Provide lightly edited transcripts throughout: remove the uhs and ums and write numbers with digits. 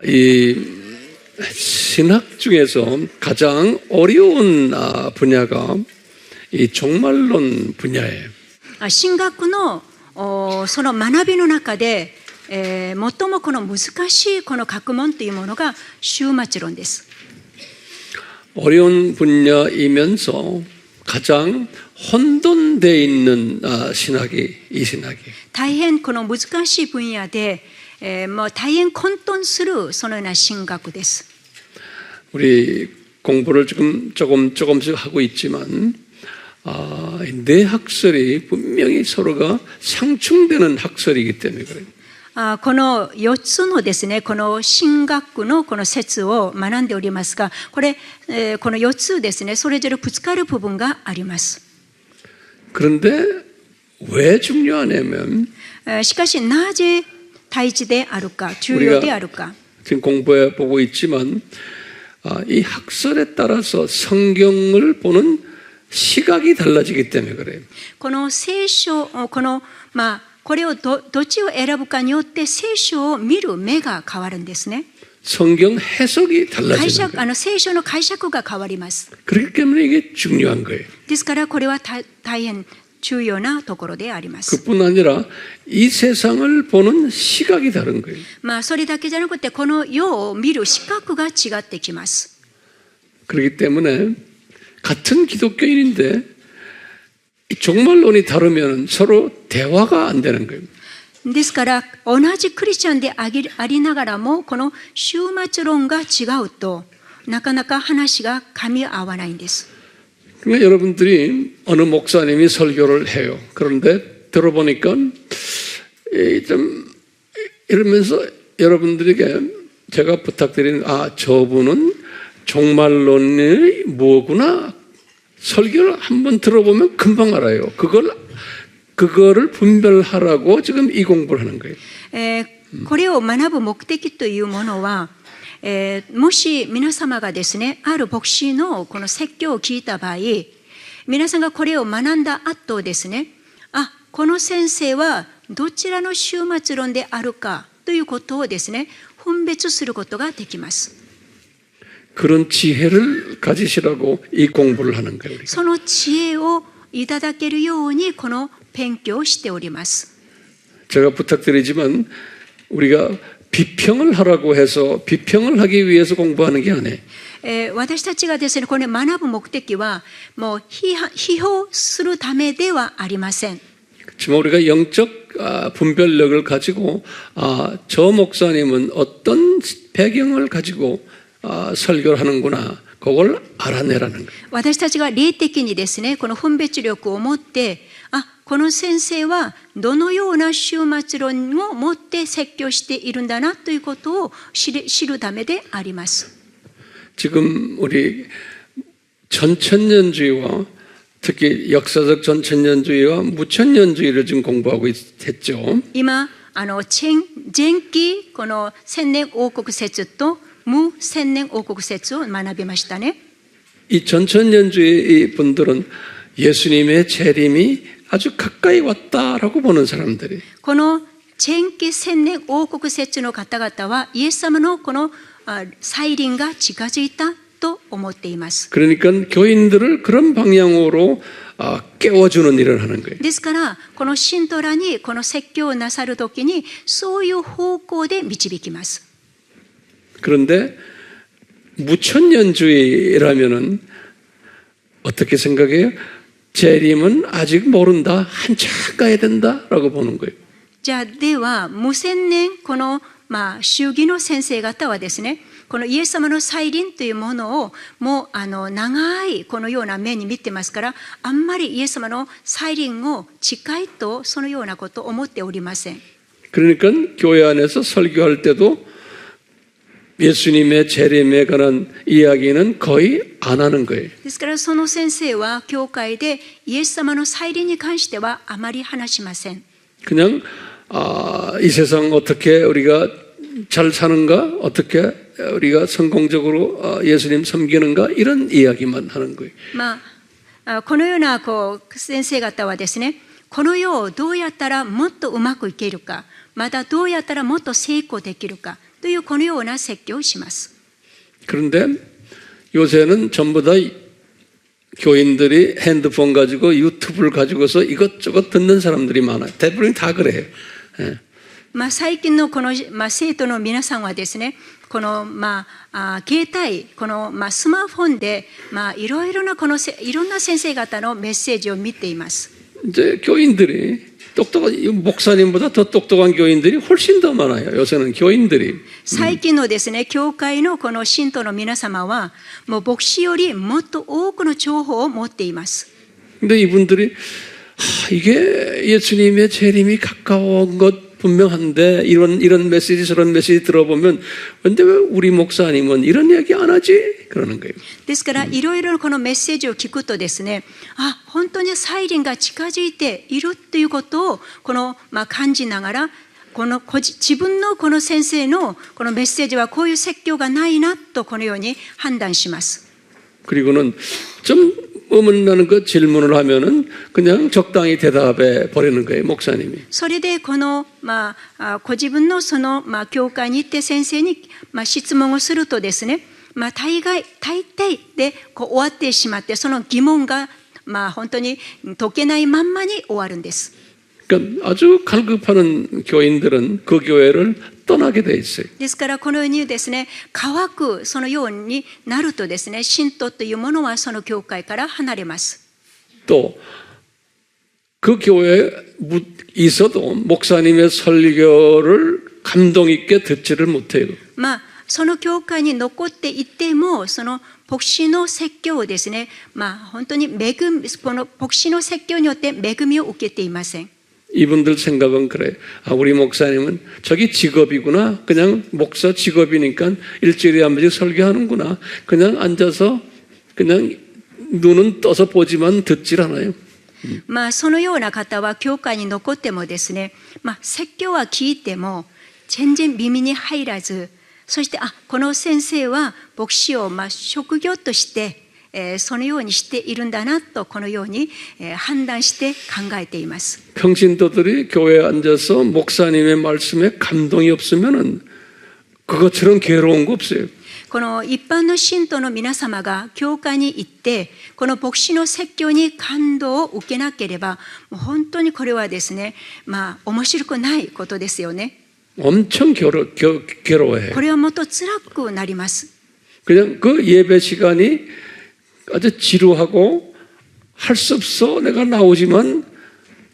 이 신학 중에서 가장 어려운 분야가 이 종말론 분야예요. 神学のその学びの中で、最もこの難しいこの学問というものが終末論です。 어려운 분야이면서 가장 혼돈되어 있는 신학이 이 신학이에요. 大変この難しい分野で、もう大変混沌するそのような神学です。 우리 공부를 지금 조금씩 하고 있지만 내 학설이 분명히 서로가 상충되는 학설이기 때문에 그래요. この4つのですね、この神学のこの説を学んでおりますが、この4つですね、それぞれぶつかる部分があります。 그런데 왜 중요하냐면 しかしなぜ大事であるか、重要であるか。 지금 공부해 보고 있지만 이 학설에 따라서 성경을 보는 시각이 달라지기 때문에 그래요. この聖書、これをどっちを選ぶかによって聖書を見る目が変わるんですね。 성경 해석이 달라지는 거예요. 聖書の解釈が変わります。 그렇기 때문에 이게 중요한 거예요. ですからこれは大変重要なところであります。 그뿐 아니라 이 세상을 보는 시각이 다른 거예요. それだけじゃなくてこの世を見る視覚が違ってきます。 그렇기 때문에 같은 기독교인인데 종말론이 다르면 서로 대화가 안 되는 거예요. ですから同じクリスチャンでありながらもこの終末論が違うとなかなか話が噛み合わないんです。 그러니까 여러분들이 어느 목사님이 설교를 해요. 그런데 들어보니까 좀 이러면서 여러분들에게 제가 부탁드리는 저분은 종말론이 뭐구나 설교를 한번 들어보면 금방 알아요. 그거를 분별하라고 지금 이 공부를 하는 거예요. これを学ぶ目的というものは、もし皆様がですね、ある牧師のこの説教を聞いた場合、皆さんがこれを学んだ後ですね、この先生はどちらの終末論であるかということをですね、分別することができます。 그런 지혜를 가지시라고 이 공부를 하는 거예요. その知恵をいただけるようにこの勉強をしております。 제가 부탁드리지만 우리가 비평을 하라고 해서 비평을 하기 위해서 공부하는 게 아니에요. 私たちがですね、これ学ぶ目的はもう批評するためではありません。 그렇지만 우리가 영적 분별력을 가지고 저 목사님은 어떤 배경을 가지고 설교를 하는구나. 그걸 알아내라는 거예요. 私たちが霊的にですね、この分別力を持って、この先生はどのような終末論を持って説教しているんだなということを知るためであります。 지금 우리 전천년주의와 특히 역사적 전천년주의와 무천년주의를 지금 공부하고 했죠. 今前期この千年王国説と無千年王国説を学びましたね。 이 전천년주의 분들은 예수님의 재림이 아주 가까이 왔다라고 보는 사람들이. この前期千年王国説の方々はイエス様のこの再臨が近づいたと思っています。 그러니까 교인들을 그런 방향으로 깨워주는 일을 하는 거예요. ですからこの信徒らにこの説教をなさるときにそういう方向で導きます。 그런데 무천년주의라면은 어떻게 생각해요? 재림은 아직 모른다. 한참 가야 된다라고 보는 거예요. じゃあでは無千年この宗義の先生方はですね、このイエス様の再臨というものをもう長いこのような目に見てますから、あんまりイエス様の再臨を近いとそのようなことを思っておりません。 그러니까 교회 안에서 설교할 때도 예수님의 재림에 관한 이야기는 거의 안 하는 거예요. ですからその先生は教会でイエス様の再臨に関してはあまり話しません。 그냥 이 세상 어떻게 우리가 잘 사는가, 어떻게 우리가 성공적으로 예수님 섬기는가 이런 이야기만 하는 거예요. このような先生方はですね、この世をどうやったらもっとうまくいけるか、またどうやったらもっと成功できるか。というこのような説教をします。 그런데 요새는 전부 다 교인들이 핸드폰 가지고 유튜브를 가지고서 이것저것 듣는 사람들이 많아요. 대부분 다 그래요. 예. 最近のこの、生徒の皆さんはですね、この、携帯、この、スマートフォンで、いろいろなこのいろんな先生方のメッセージを見ています。 이제 교인들이 똑똑한 목사님보다 더 똑똑한 교인들이 훨씬 더 많아요. 요새는 교인들이. 最近のですね、教会のこの信徒の皆様は、もう牧師よりもっと多くの情報を持っています。 근데 이분들이 이게 예수님의 재림이 가까운 것 분명한데 이런 메시지 저런 메시지 들어보면 근데 왜 우리 목사님은 이런 얘기 안 하지? 그러는 거예요. ですからいろいろこのメッセージを聞くとですね、本当に再臨が近づいているということをこの、感じながらこの自分のこの先生のこのメッセージはこういう説教がないなとこのように判断します。 그리고는 좀 의문나는 그 질문을 하면은 그냥 적당히 대답해 버리는 거예요, 목사님이. それでこの、ご自分のその、教会に行って先生に、質問をするとですね、大抵でこう終わってしまってその疑問が、本当に解けないまんまに終わるんです。 그러니까 아주 갈급하는 교인들은 그 교회를 떠나게 돼 있어요. ですからこのようにですね、乾くそのようになるとですね、信徒というものはその教会から離れます。 또 그 교회에 있어도 목사님의 설교를 감동 있게 듣지를 못해요. その教会に残っていてもその牧師の説教をですね、本当にこの牧師の説教によって恵みを受けていません。 이분들 생각은 그래요. 우리 목사님은 저기 직업이구나. 그냥 목사 직업이니까 일주일에 한 번씩 설교하는구나. 그냥 앉아서 그냥 눈은 떠서 보지만 듣질 않아요. そのような方は教会に残ってもですね、説教は聞いても全然耳に入らず、そしてこの先生は牧師を職業としてそのようにしているんだなとこのように判断して考えています。 평신도들이 교회에 앉아서 목사님의 말씀에 감동이 없으면은 그것처럼 괴로운 거 없어요. この一般の信徒の皆様が教会に行ってこの牧師の説教に感動を受けなければもう本当にこれはですね、面白くないことですよね。 엄청 괴로워해요. これはもっと辛くなります。 그냥 그 예배 시간이 아주 지루하고 할 수 없어. 내가 나오지만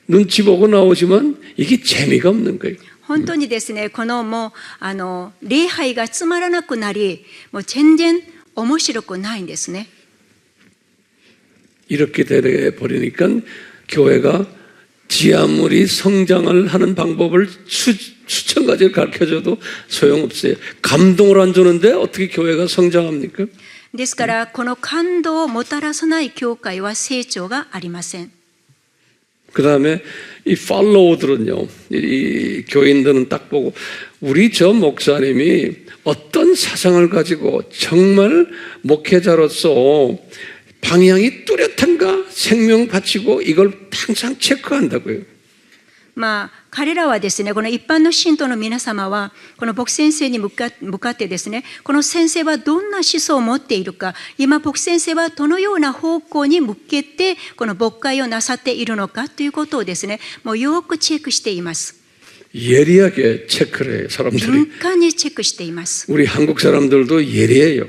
눈치 보고 나오지만 이게 재미가 없는 거예요. 本当にですね、このもう礼拝がつまらなくなり、もう全然面白くないんですね。 이렇게 돼 버리니까 교회가 지 아무리 성장을 하는 방법을 수천 가지를 가르쳐줘도 소용없어요. 감동을 안 주는데 어떻게 교회가 성장합니까? ですからこの感動をもたらさない教会は成長がありません。 그 다음에 이 팔로우들은요, 이 교인들은 딱 보고 우리 저 목사님이 어떤 사상을 가지고 정말 목회자로서 방향이 뚜렷한가 생명 바치고 이걸 항상 체크한다고요. 彼らはですね、この一般の信徒の皆様はこの牧先生に向かってですね、この先生はどんな思想を持っているか、今牧先生はどのような方向に向けてこの牧会をなさっているのかということをですね、もうよくチェックしています。 예리하게 체크를 해요, 사람들이. 敏感にチェックしています。 우리 한국 사람들도 예리해요.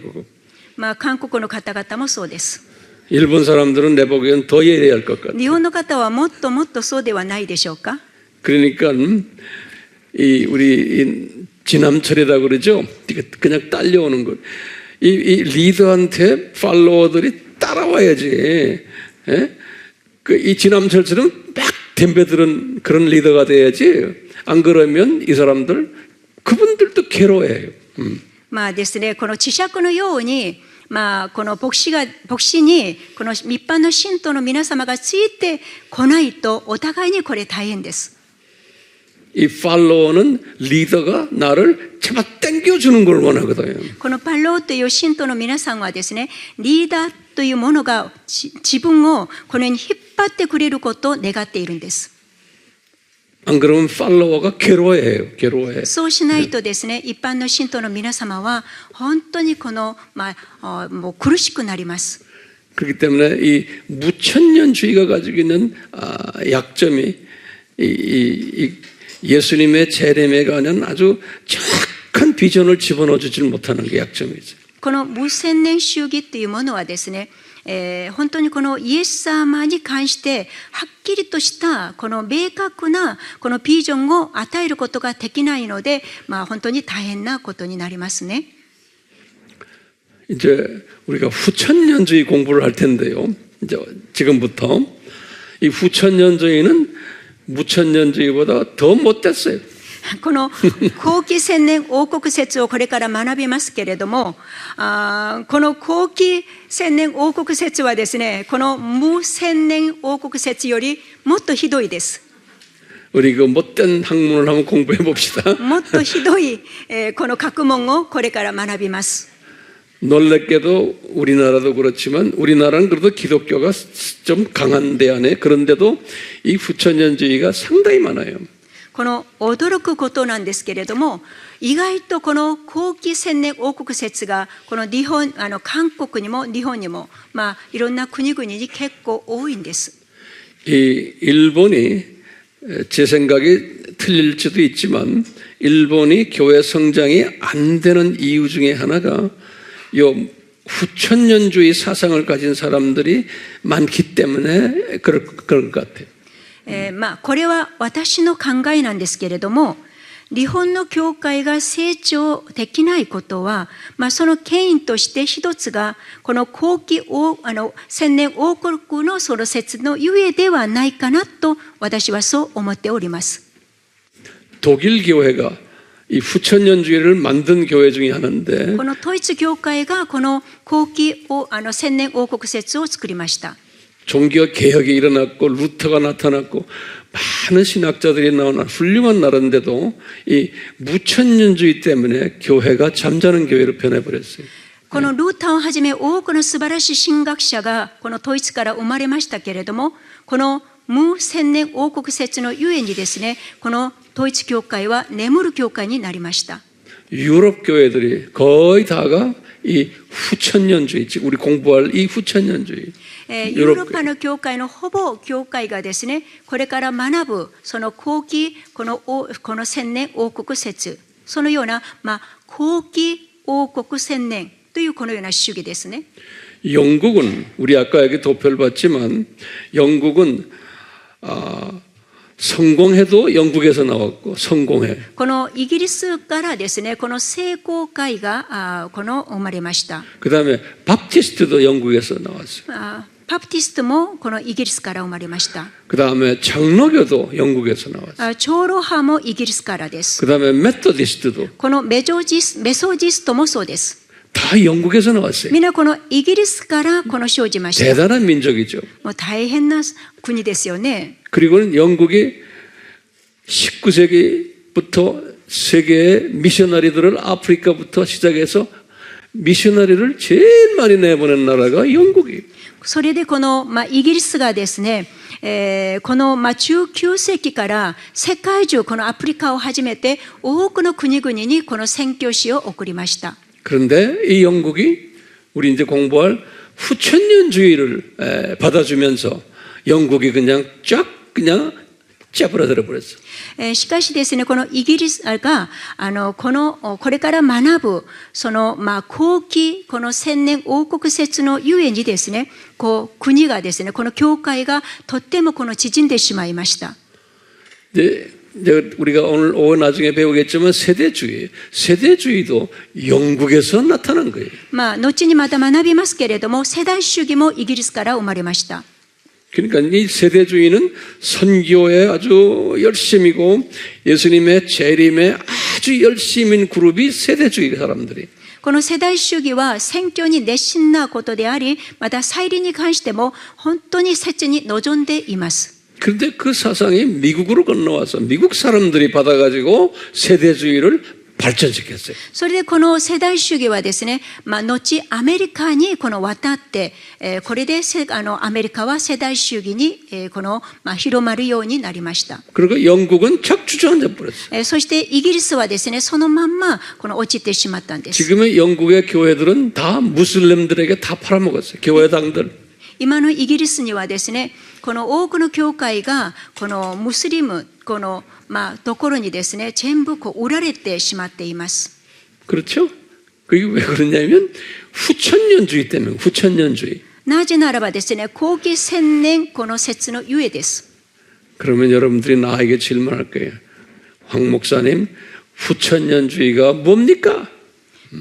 韓国の方々もそうです。 일본 사람들은 내 보기엔 더 예리할 것 같아요. 日本の方はもっともっとそうではないでしょうか。 그러니까 우리 지남철이다 그러죠. 그냥 딸려오는 것. 이 리더한테 팔로워들이 따라와야지. 예? 이 지남철처럼 막 덤벼드는 그런 리더가 돼야지. 안 그러면 이 사람들 그분들도 괴로워해요. ですね、この知識のように、この牧師にこの一般の信徒の皆様がついてこないとお互いにこれ大変です。 이 팔로워는 리더가 나를 잡아 당겨주는 걸 원하거든요. このパローという信徒の皆さんはですね、リーダーというものが自分をこのように引っ張ってくれることを願っているんです。 안 안 그러면 팔로워가 괴로워해요. 괴로워해. そうしないとですね、一般の信徒の皆様は本当にこの、もう苦しくなります。 그렇기 때문에 이 무천년주의가 가지고 있는 약점이 이 예수님의 재림에 관한 아주 정확한 비전을 집어넣어주지 못하는 게 약점이죠. この無千年主義というものはですね、本当にこのイエス様に関してはっきりとしたこの明確なこのビジョンを与えることができないので、本当に大変なことになりますね。 이제 우리가 후천년주의 공부를 할 텐데요. 이제 지금부터 이 후천년주의는 무천년주의보다 더 못됐어요. この後期千年王国説をこれから学びますけれども、この後期千年王国説はですね、この無千年王国説よりもっとひどいです。 우리 그 못된 학문을 한번 공부해 봅시다. もっとひどい、この学問をこれから学びます。 놀랍게도 우리나라도 그렇지만 우리나라는 그래도 기독교가 좀 강한 데 안에 그런데도 이 후천년주의가 상당히 많아요. この驚くことなんですけれども、意外とこの後期千年王国説がこの日本、韓国にも日本にも、いろんな国々に結構多いんです。 이 일본이 제 생각이 틀릴지도 있지만 일본이 교회 성장이 안 되는 이유 중에 하나가 요 후천년주의 사상을 가진 사람들이 많기 때문에 그럴 것 같아요. これは私の考えなんですけれども、日本の教会が成長できないことは、その原因として一つがこの後期千年王国のその説のゆえではないかなと私はそう思っております。 독일 교회가 이 후천년주의를 만든 교회 중에 하나인데 このドイツ教会がこの後期千年王国説を作りました。 종교 개혁이 일어났고 루터가 나타났고 많은 신학자들이 나온 훌륭한 나라인데도 이 무천년주의 때문에 교회가 잠자는 교회로 변해버렸어요. このルーターをはじめ多くの素晴らしい神学者がこのドイツから生まれましたけれども、この無千年王国説のゆえにですね、このドイツ教会は眠る教会になりました。 유럽 교회들이 거의 다가 이 후천년주의, 우리 공부할 이 후천년주의. ヨーロッパの教会のほぼ教会がですね、これから学ぶその後期この千年王国説、そのような後期王国千年というこのような主義ですね。 영국은 우리 아까 여기 도표를 봤지만 영국은 성공해도 영국에서 나왔고 성공해. このイギリスからですね、この聖公会が生まれました。 그다음에 바프티스트도 영국에서 나왔어요. バプティストもこのイギリスから生まれました。 그다음에 장로교도 영국에서 나왔어요. 長老派もイギリスからです。 그다음에 메토디스트도 このメソジストもそうです。 다 영국에서 나왔어요. みんなこのイギリスからこの生じました。 대단한 민족이죠. もう大変な国ですよね。 그리고는 영국이 19세기부터 세계의 미셔너리들을 아프리카부터 시작해서 미셔너리를 제일 많이 내보낸 나라가 영국이에요. それでこの、イギリスがですね、この、19世紀から世界中このアフリカをはじめて多くの国々にこの宣教師を送りました。 그런데 이 영국이 우리 이제 공부할 후천년주의를 받아주면서 영국이 그냥 쫙 버렸어. しかしですね、このイギリスがこれから学ぶその後期この千年王国説のゆえにですね、国がですね、この教会がとっても縮んでしまいました。 이제 우리가 오늘 오후 나중에 배우겠지만 세대주의도 영국에서 나타난 거예요. 後にまた学びますけれども、世代主義もイギリスから生まれました。 그러니까 이 세대주의는 선교에 아주 열심이고 예수님의 재림에 아주 열심인 그룹이 세대주의 사람들이. この世代主義は宣教に熱心なことであり、また再臨に関しても本当に切に望んでいます。 그런데 그 사상이 미국으로 건너와서 미국 사람들이 받아가지고 세대주의를 발전시켰어요. それでこの世代主義はですね、後アメリカにこの渡って、これでアメリカは世代主義に、広まるようになりました。 그리고 영국은 척추전환돼 버렸어요. そしてイギリスはですね、そのまんまこの落ちてしまったんです。 지금의 영국의 교회들은 다 무슬림들에게 다 팔아먹었어요. 교회당들. 今のイギリスにはですね、この多くの教会がこのムスリムところにですね、全部売られてしまっています。 그렇죠? 그게 왜 그러냐면 후천년주의 때문에 후천년주의. なぜならばですね、後期千年この説のゆえです。 그러면 여러분들이 나에게 질문할 거예요. 황 목사님, 후천년주의가 뭡니까?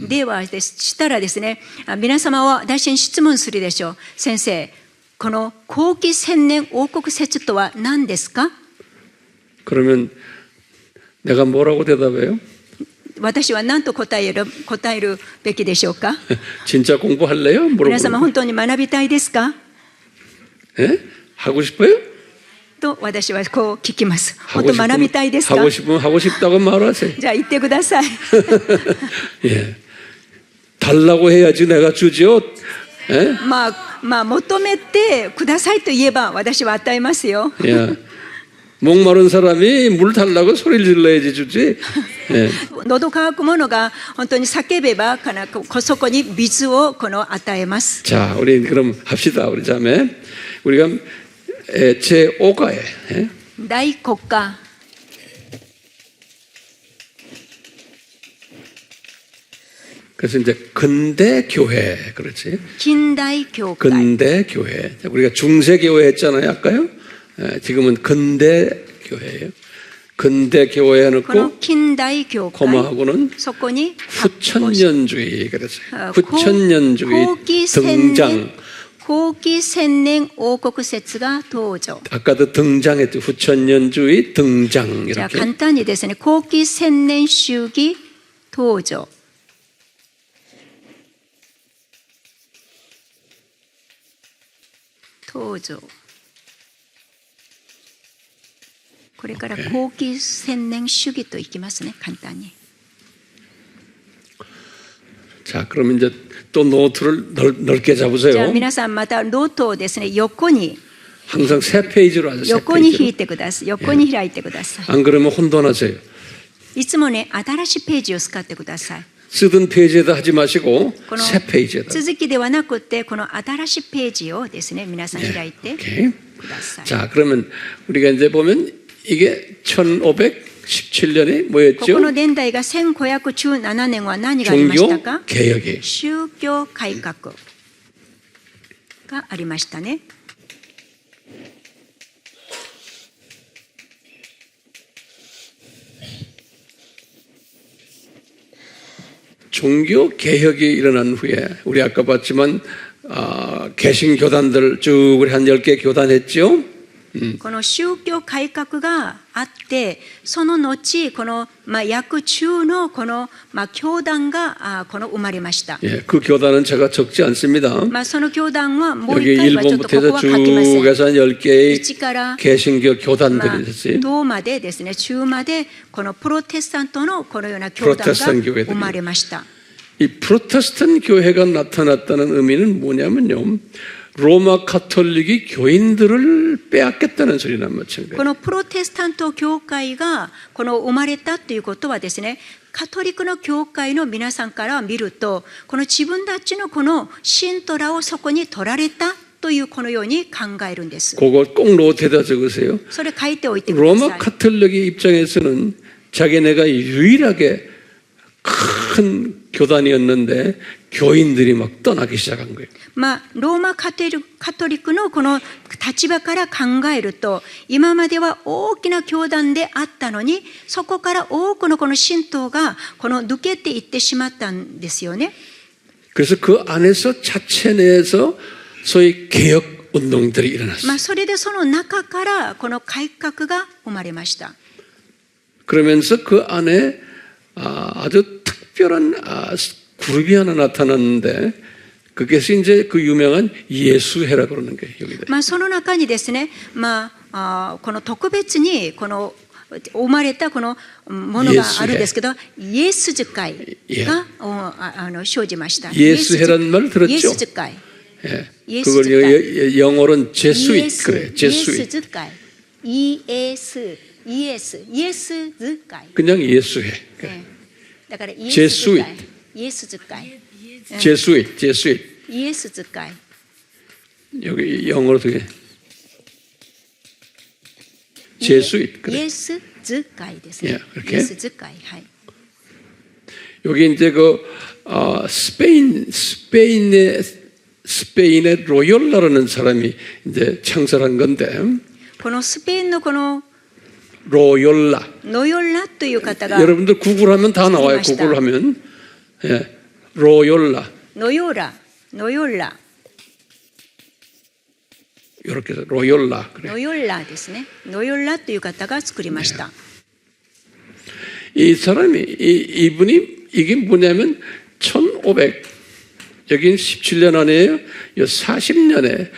ではしたらですね、皆様は私に質問するでしょう。先生、この後期千年王国説とは何ですか？ 그러면 내가 뭐라고 대답해요? 私は何と答えるべきでしょうか？ 진짜 공부할래요? 皆様 물어보는 本当に学びたいですか？ 예? 하고 싶어요? と私はこう聞きます。本当学びたいですか？ 하고 싶으면 하고 싶다고 말하세요. じゃあ言ってください。 예. 달라고 해야지 내가 주죠. 예? 求めてくださいと言えば私は与えますよ。 예. 목마른 사람이 물 달라고 소리를 질러야지 주지. 예. 喉乾く者が本当に叫べばそこに水を与えます。 자, 우리 그럼 합시다. 우리 자매. 우리가 제5가에 예? 大国家 그래서 이제 근대 교회 그렇지. 近代教会 근대 교회. 우리가 중세 교회 했잖아요, 아까요. 지금은 근대 교회예요. 근대 교회 この 해놓고 近代教会 고마하고는 そこに 후천년주의 그랬어요. 어, 후천년주의 고기 등장. 後期千年王国説が登場。 아까도 등장했죠. 후천년주의 등장 じゃあ 이렇게. 簡単にですね、後期千年主義登場。登場。これから後期千年主義といきますね、簡単に。 자, 그럼 이제 또 노트를 넓게 じゃあ 잡으세요. 皆さんまたノートをですね、横に 항상 세 페이지로 하세요. 세 横に引い 페이지로. てください。横に開いてください。 안 그러면 혼돈하세요. いつもね、新しいページを使ってください。 쓰던 페이지에다 하지 마시고 この 새 페이지에다. 続きではなくて、この新しいページをですね、皆さん開いて 오케이. ください。 자, 그러면 우리가 이제 보면 이게 1517년에 こ 뭐였죠? この年代が1517年は何がありました 종교 か？ 개혁이. 宗教改革がありましたね。 종교 개혁이 일어난 후에 우리 아까 봤지만 개신교단들 쭉 우리 한 10개 교단했죠. この宗教改革があって、その後この訳中のこの教団が生まれました。 예, 그 교단은 제가 적지 않습니다. その教団はもう 여기 一回はちょっとここ 1번부터 は書きませ 쭉 ん。 해서 한 10개의 1から 개신교 교단들이 있었어요. 東までですね、中までこのプロテスタントのこのような教団が生まれました。 이 프로테스탄 교회가 나타났다는 의미는 뭐냐면요. 로마 카톨릭이 교인들을 빼앗겠다는 소리나 마찬가지예요. このプロテスタント教会がこの生まれたということはですね、カトリックの教会の皆さんから見ると、この自分たちのこの信徒らをそこに取られたというこのように考えるんです。 그거 꼭 노트에다 적으세요. それ書いておいてくださ 로마 い。 카톨릭의 입장에서는 자기네가 유일하게 큰 교단이었는데 교인들이 막 떠나기 시작한 거예요. ローマカトリックのこの立場から考えると、今までは大きな教団であったのに、そこから多くのこの信徒がこの抜けていってしまったんですよね。 그래서 그 안에서 자체 내에서 소위 개혁 운동들이 일어났어요. それでその中からこの改革が生まれました。 그러면서 그 안에 아주 특별한 그룹이 하나 나타났는데 그것이 이제 그 유명한 예수회라 그러는 거예요. 여기다. その中にですね、この特別にこの生まれたこのものがあるんですけど、イエス図会が生じました。 예수회라는 말 들었죠? イエス図会。 예. 그걸 영어로는 제수잇 그래. 제수잇. 이에스図会。 그냥 예수회. 네. だからイエス図会。イエス図会。 제수잇. 제수잇. イエス図会。 여기 영어로 어떻게? 제수잇. 그래. イエス図会ですね。 이렇게. イエス図会。はい。 여기 이제 그 스페인의 로욜라라는 사람이 이제 창설한 건데. このスペインのこの 로욜라. ノヨラという方が 여러분들 구글하면 다 나와요. 구글하면. 예. 로욜라. ノヨラ 이렇게 해서 로욜라. 그래. ノヨラですね。ノヨラという方が作りました。 이 사람이 이분이 이게 뭐냐면 1500 여긴 17년 안에요. 40년에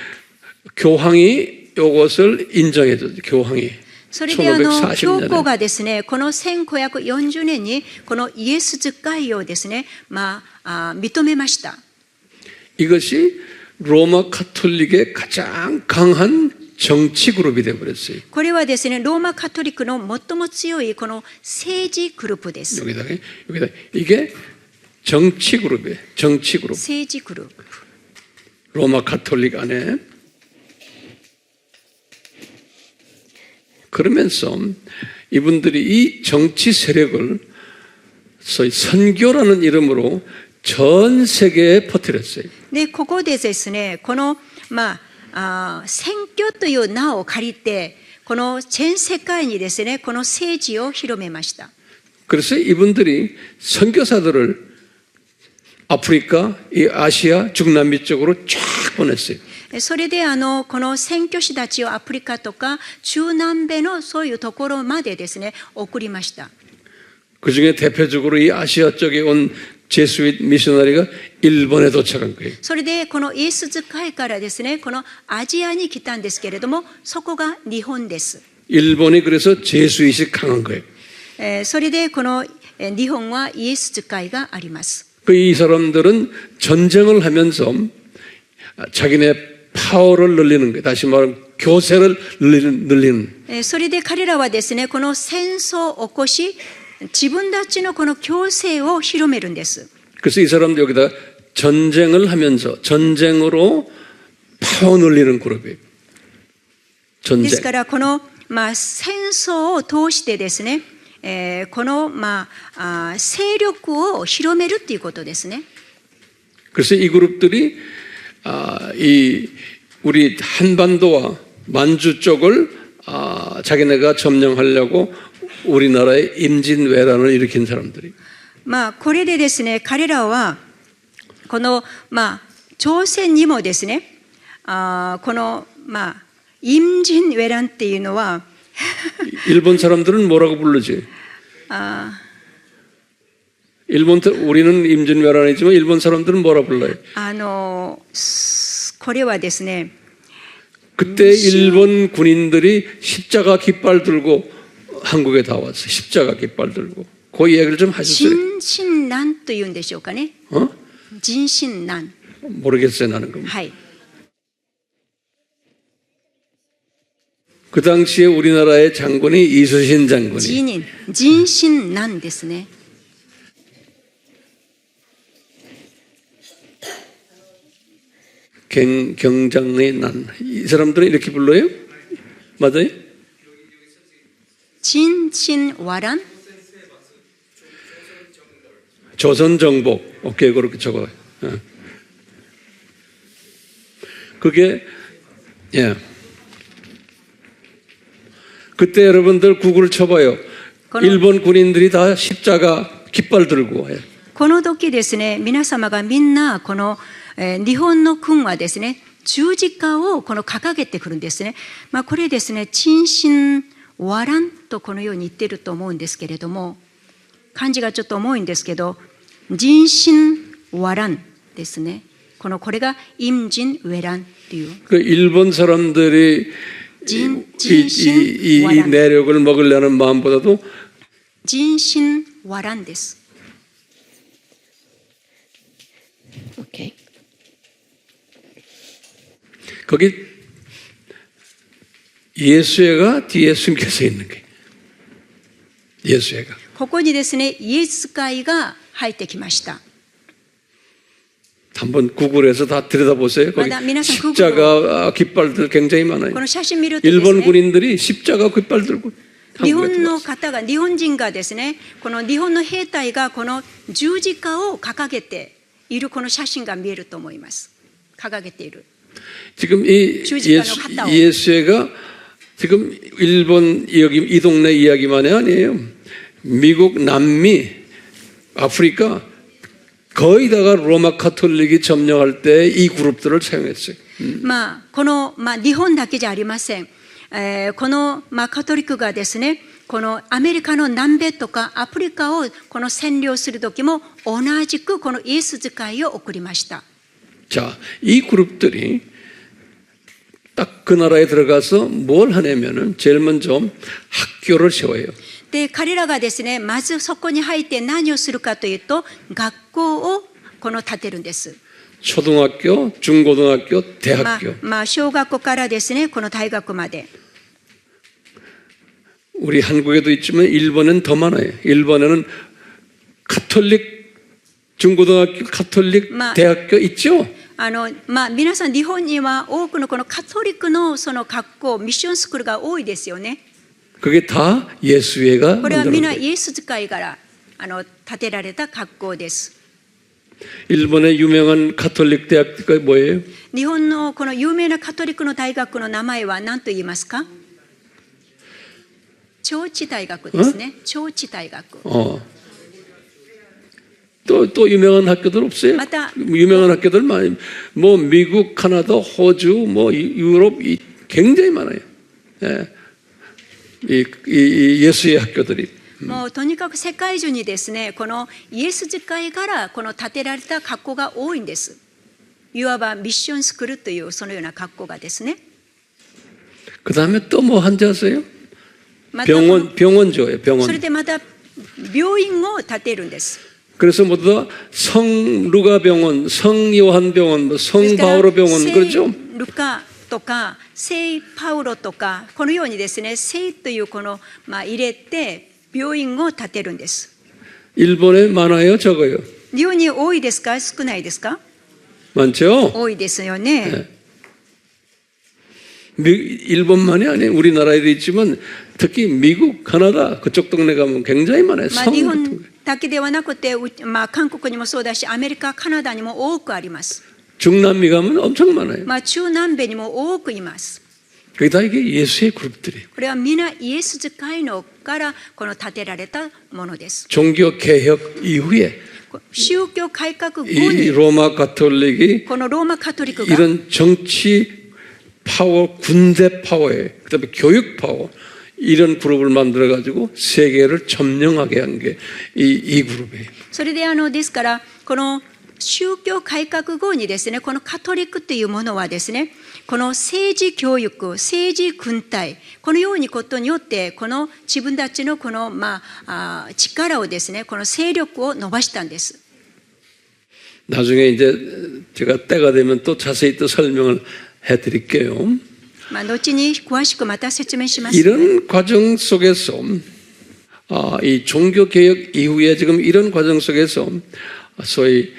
교황이 이것을 인정해 줬죠. 교황이. それで教皇がですね、この1540年にこのイエス図会をですね、認めました。 이것이 로마 카톨릭의 가장 강한 정치 그룹이 되어 버렸어요. これはですね、ローマカトリックの最も強いこの政治グループです。 여기다 이게 정치 그룹이에요. 정치 그룹. 政治グループ。 로마 카톨릭 안에. 그러면서 이분들이 이 정치 세력을 소위 선교라는 이름으로 전 세계에 퍼뜨렸어요. で、ここでですね、この選挙という名を借りて、この全世界にですね、この政治を広めました。 그래서 이분들이 선교사들을 아프리카, 이 아시아, 중남미 쪽으로 쫙 보냈어요. それでこの宣教師たちをアフリカとか中南米のそういうところまでですね、送りました。 그중에 대표적으로 이 아시아 쪽에 온 제수잇 미셔너리가 일본에 도착한 거예요. それでこのイエス図会からですね、このアジアに来たんですけれども、そこが日本です。 일본이 그래서 제수잇이 강한 거예요. それでこの日本はイエス図会があります。 이 사람들은 전쟁을 하면서 자기네 파워를 늘리는 거예요. 다시 말하면 교세를 늘리는. それで彼らはですね、この戦争を起こし、自分たちのこの強制を広めるんです。 그래서 이 사람들 여기다 전쟁을 하면서 전쟁으로 파워 늘리는 그룹이에요. です 전쟁. からこの戦争を通してですね、この勢力を広めるということですね。 그래서 이 그룹들이 이 우리 한반도와 만주 쪽을 자기네가 점령하려고 우리나라에 임진왜란을 일으킨 사람들이. これでですね、彼らはこの朝鮮にもですね、この임진왜란っていうのは 일본 사람들은 뭐라고 부르지? 일본 우리는 임진왜란이지만 일본 사람들은 뭐라 불러요? これはですね、 그때 일본 군인들이 십자가 깃발 들고 한국에 다 왔어요. 십자가 깃발 들고. 그 이야기를 좀 하셨어요. 人心難というんでしょうかね。 人心難。 모르겠어요, 나는 그. はい。 그 당시에 우리나라의 장군이 이순신 장군이 人心難ですね。 경장의 난. 이 사람들은 이렇게 불러요? 맞아요? 진신와란? 조선정복. 오케이, 그렇게 적어요. 그게, 예. 그때 여러분들 구글 쳐봐요. 일본 군인들이 다 십자가 깃발 들고 와요. この時ですね、皆様がみんなこの日本の軍はですね、十字架をこの掲げてくるんですね。これですね、陳心わらんとこのように言ってると思うんですけれども、漢字がちょっと重いんですけど、人心わらんですね。これが임진왜란っていう。 그 일본 사람들이 이 내력을 먹으려는 마음보다도 人心わらんです。 오케이. 거기 예수애가 뒤에 숨겨져 있는 거예요. 예수애가. ここにですね、イエス使いが入ってきました。 한번 구글에서 다 들여다보세요. 거기 미나상 십자가 깃발들 굉장히 많아요. この写真見るとです 일본 ね、 군인들이 십자가 깃발 들고 日 한국에 本の 들어왔어요. 方が、日本人がですね、この日本の兵隊がこの十字架を掲げているこの写真が見えると思います。掲げている。 지금 이 예수애가 지금 일본 여기 이 동네 이야기만이 아니에요. 미국, 남미, 아프리카 거의 다가 로마 카톨릭이 점령할 때 이 그룹들을 사용했어요. この、日本だけじゃありません。この、カトリックがですね、このアメリカの南米とかアフリカをこの占領する時も同じくこのイエス使いを送りました。 자, 이 그룹들이 딱 그 나라에 들어가서 뭘 하냐면은 제일 먼저 학교를 세워요. で、彼らがですね、まずそこに入って何をするかというと、学校をこの建てるんです。 초등학교, 중고등학교, 대학교. 小学校からですね、この大学まで。 우리 한국에도 있지만 일본은 더 많아요. 일본에는 카톨릭 중고등학교, 카톨릭 대학교 있죠? 皆さん日本には多くのこのカトリックのその学校、ミッションスクールが多いですよね。 그게 다 예수애가 これは 만드는 皆 거예요. イエス使いから建てられた学校です。 일본의 유명한 카톨릭 대학가 뭐예요? 日本のこの有名なカトリックの大学の名前は何と言いますか？長治大学ですね。長治大学。 또 유명한 학교들 없어요? 맞다. 유명한 학교들 많이 뭐 미국, 카나다, 호주, 뭐 유럽 굉장히 많아요. 예. 이 예수의 학교들이. もうとにかく世界中にですね、このイエス使いからこの建てられた学校が多いんです。いわばミッションスクールというそのような学校がですね。 그다음에 또 뭐 한지 아세요? また 병원조예요. そ 병원. れでまた病院を建てるんです。 그래서 모두 다 성루가병원, 성요한병원, 뭐 성바오로병원 그렇죠? ルカとか聖パウロとかこのようにですね、聖というこの入れて病院を建てるんです。 일본에 많아요, 적어요? 日本に多いですか、少ないですか？ 많죠? 多いですよね。 일본만이 아니에요. 우리나라에도 있지만 특히 미국, 카나다 그쪽 동네 가면 굉장히 많아요. 日本だけではなくて、韓国にもそうだし、アメリカ、カナダにも多くあります。 중남미 가면 엄청 많아요. 中南米にも多くいます。 그게 다 이게 예수의 그룹들이에요. これは皆イエス使いのからこの建てられたものです。 종교 개혁 이후에 宗教改革後 이 に 로마 가톨릭이 このローマカトリックが 이런 정치 파워, 군대 파워에 그다음에 교육 파워 이런 그룹을 만들어 가지고 세계를 점령하게 한 게 이 그룹이에요. それでですからこの宗教改革後にですね、このカトリックというものはですね、この政治教育、政治軍隊、このようにことによってこの自分たちのこの力をですね、この勢力を伸ばしたんです。 나중에 이제 제가 때가 되면 또 자세히 또 설명을 해드릴게요. 後に詳しくまた説明します。 이런 과정 속에서 이 종교 개혁 이후에 지금 이런 과정 속에서 소위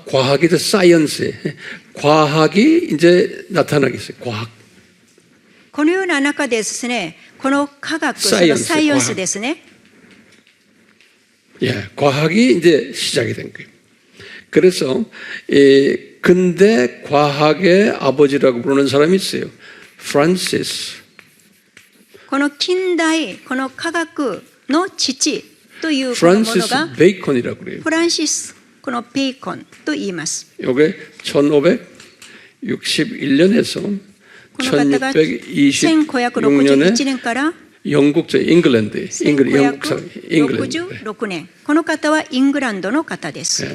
과학이죠. 사이언스. 과학이 이제 나타나기 있어요. 과학. このような中でですね、この科学、サイエンスですね。 예, 과학이 이제 시작이 된 거예요. 그래서 근대 과학의 아버지라고 부르는 사람이 있어요. 프란시스. この近代、この科学の父というもの 프란시스 が 베이컨이라고 그래요. フランシスこのベーコンと言います。 이게 1561년에서 この方が 1526년에 年から 영국제 잉글랜드, 영국 사람, 잉글랜드. 1566年。この方はイングランドの方です。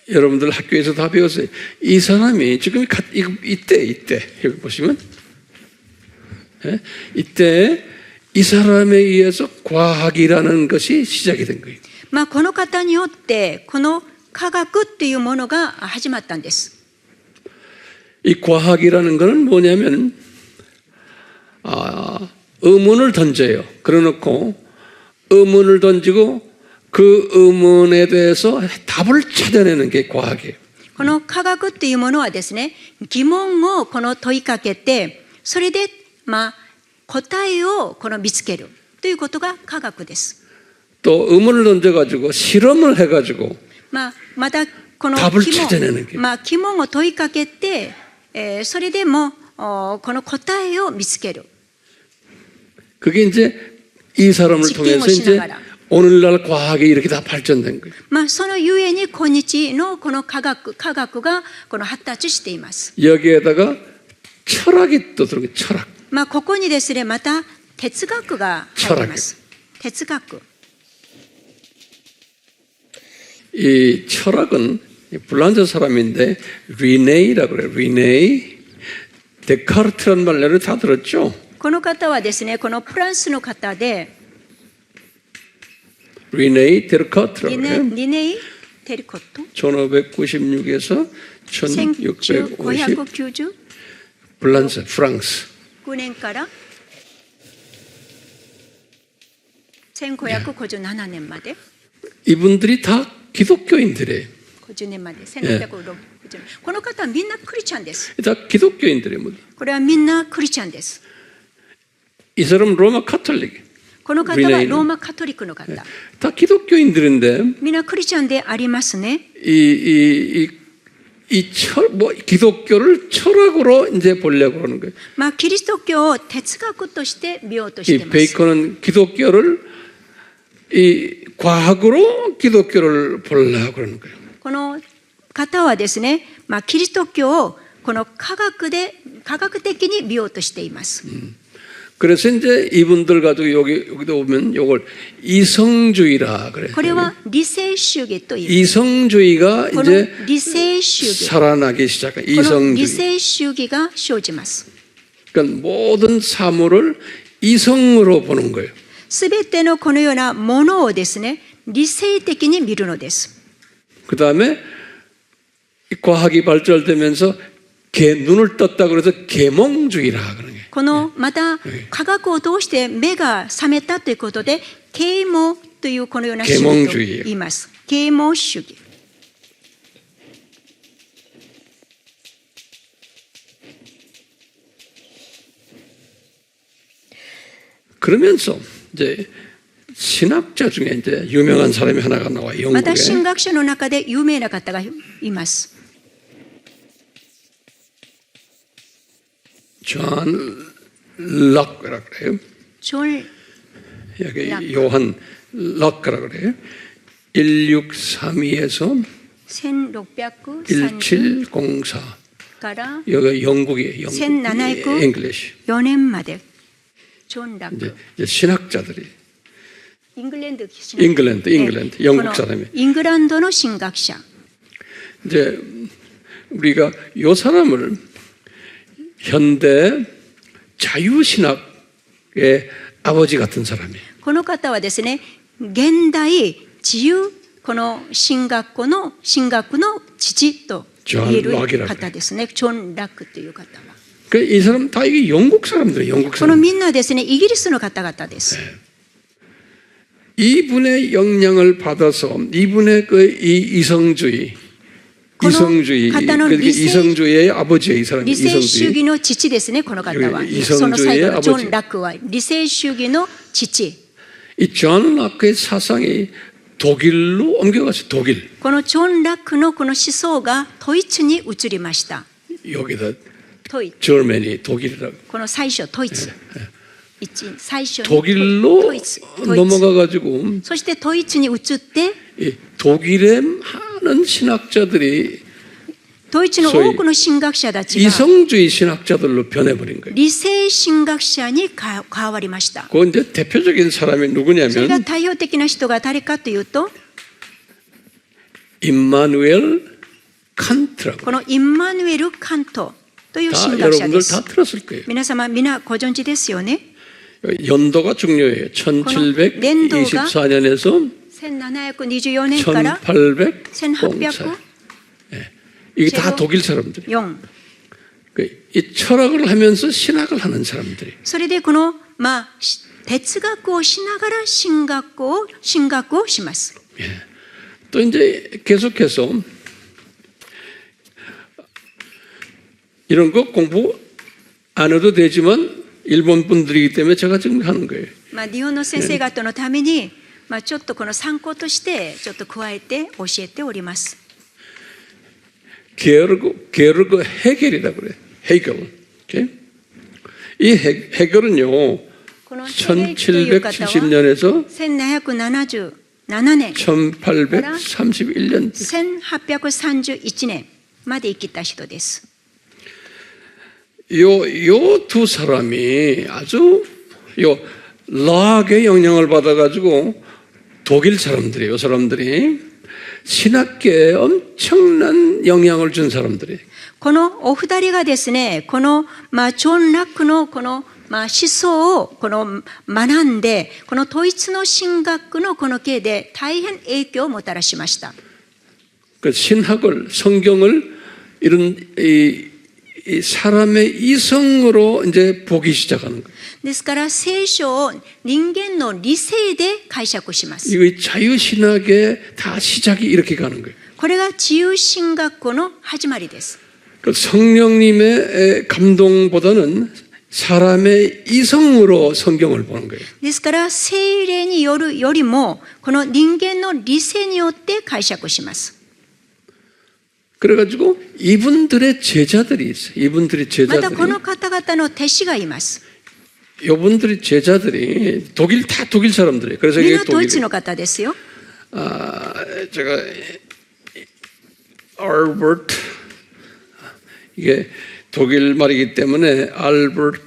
여러분들 학교에서 다 배웠어요. 이 사람이 지금 이때 여기 보시면 이때 이 사람에 의해서 과학이라는 것이 시작이 된 거예요. まあ、この方によってこの科学っていうものが始まったんです。 이 과학이라는 것은 뭐냐면 의문을 던져요. 그래놓고 의문을 던지고 그 의문에 대해서 답을 찾아내는 게 과학이에요. この科学っていうものはですね、疑問をこの問いかけて、それでまあ答えをこの見つけるということが科学です。 또 의문을 던져가지고 실험을 해가지고 まあ、またこの 답을 疑 찾아내는 問、 게 まあ、疑問を問いかけて、それでもこの答えを見つける。 그게 이제 이 사람을 집중을 통해서 이제 시나가라. 오늘날 과학이 이렇게 다 발전된 거예요. まあ、そのゆえに今日のこの科学がこの発達しています。 여기에다가 철학이 또 들어가요. 철학. まあ、ここにですね、また哲学が入ります。哲学。 이 철학은 불란서 사람인데 리네이라고 그래요. 리네이. 데카르트라는 말을 다 들었죠. この方はですね、このフランスの方で、 리네이 데카르트라고 リ 그래요. ネイ・テルコット 1596에서 1650 1599 불란서 프랑스. 年から1557年まで 이분들이 다 기독교인들이에요. 50年まで1660年、この方はみんなクリスチャンです。 다 기독교인들이에요. これはみんなクリスチャンです。 이 사람은 로마 카톨릭. この方はローマカトリックの方。 다 기독교인들인데 みんなクリスチャンでありますね。 기독교를 철학으로 이제 보려고 그러는 거예요. まあ、キリスト教を哲学として見ようとしてい 이 ます。 베이컨은 기독교를 이 과학으로 기독교를 보려고 그러는 거예요. この方はですね、まあ、キリスト教をこの科学的に見ようとしています。 그래서 이제 이분들 가지고 여기도 보면 이걸 이성주의라 그래요. これは理性主義という。 이성주의가 この 이제 理性主義。 살아나기 시작한 この理 이성주의. 性主義が生じます。 그러니까 모든 사물을 이성으로 보는 거예요. すべてのこのようなものをですね、理性的に見るのです。 그 다음에 과학이 발전되면서 눈을 떴다 그래서 계몽주의라 그러는 거예요. このまた科学を通して目が覚めたということで、啓蒙というこのような主義と言います。啓蒙主義。 그러면서 이제 신학자 중에 이제 유명한 사람이 하나가 나와요. また神 영국에. 学者の中で有名な方がいます。 존 럭이라고 그래요. ジョン・ 여기 락. 요한 럭이라고 그래요. 1632에서 1630 1704. から 여기 영국이에요. 1704 잉글리시. 年まで。ジョン・ラック。 이제 신학자들이 イングランド 잉글랜드 영국 사람이 イングランドの神学者。 이제 우리가 요 사람을 현대 자유신학의 아버지 같은 사람이에요. この方はですね、現代自由この神学の父と言える方ですね。ジョン・ラックという方は。 이 사람 다 이게 영국 사람들이에요. 영국 この 사람. みんなですね、イギリスの方々です。 이분의 영향을 받아서 이분의 이 이성주의, 이성주의의 아버지예요. 이 사람이 理性主 이성주의. 義の父ですね、この方は。 이성주의의 その最後のジョン・ 아버지. ラックは理性主義の父。 이 존 락크의 사상이 독일로 옮겨갔어요. 독일. このジョン・ラックのこの思想がドイツに移りました。 여기다 ドイツ。 저머니 독일이라고. この最初ドイツ。最初に 독일로 ドイツ。 넘어가 가지고 そしてドイツに移って 독일의 많은 신학자들이 ドイツの多くの神学者たちが 이성주의 신학자들로 변해버린 거예요. 理性神学者に変わりました。 그 이제 대표적인 사람이 それが 누구냐면 代表的な人が誰かというと 임마누엘 칸트라고. このインマヌエル・カントという 다 神学者で 여러분들 す。 다 들었을 거예요. 皆様皆ご存知ですよね。 연도가 중요해요. 1724년에서 1724年から 1804. 이게 다 독일 사람들이. 4。 이 철학을 하면서 신학을 하는 사람들이. それでこの、哲学をしながら神学をします。 또 이제 계속해서 이런 거 공부 안 해도 되지만 일본 분들이기 때문에 제가 지금 하는 거예요. 日本の先生方のために、ちょっとこの参考としてちょっと加えて教えております。 게르그 헤겔이라고 그래요. 헤겔. 오케이? 이 헤겔은요. このヘゲルという方は 1770년에서 1777年 1831년 1831年まで生きた人です。 요 두 사람이 아주 요 라학의 영향을 받아가지고 독일 사람들이에요. 사람들이 신학계에 엄청난 영향을 준 사람들이에요. このお二人がですね、このジョン・ラックのこの思想をこの学んで、この統一の神学のこの系で大変影響をもたらしました。 그 신학을 성경을 이런 이 사람의 이성으로 이제 보기 시작하는 거예요. ですから聖書を人間の理性で解釈します。 이거 자유신학의 다 시작이 이렇게 가는 거예요. これが自由神学校の始まりです。 그 성령님의 감동보다는 사람의 이성으로 성경을 보는 거예요. ですから聖霊によるよりもこの人間の理性によって解釈します。 그래가지고 이분들의 제자들이 있어요. 이분들의 また 제자들이. この方々の弟子がいます。 이분들의 제자들이 다 독일 사람들이에요. 그래서 みん 이게 なドイツ 독일이에요. の方ですよ。 제가 알버트 이게 독일 말이기 때문에 알버트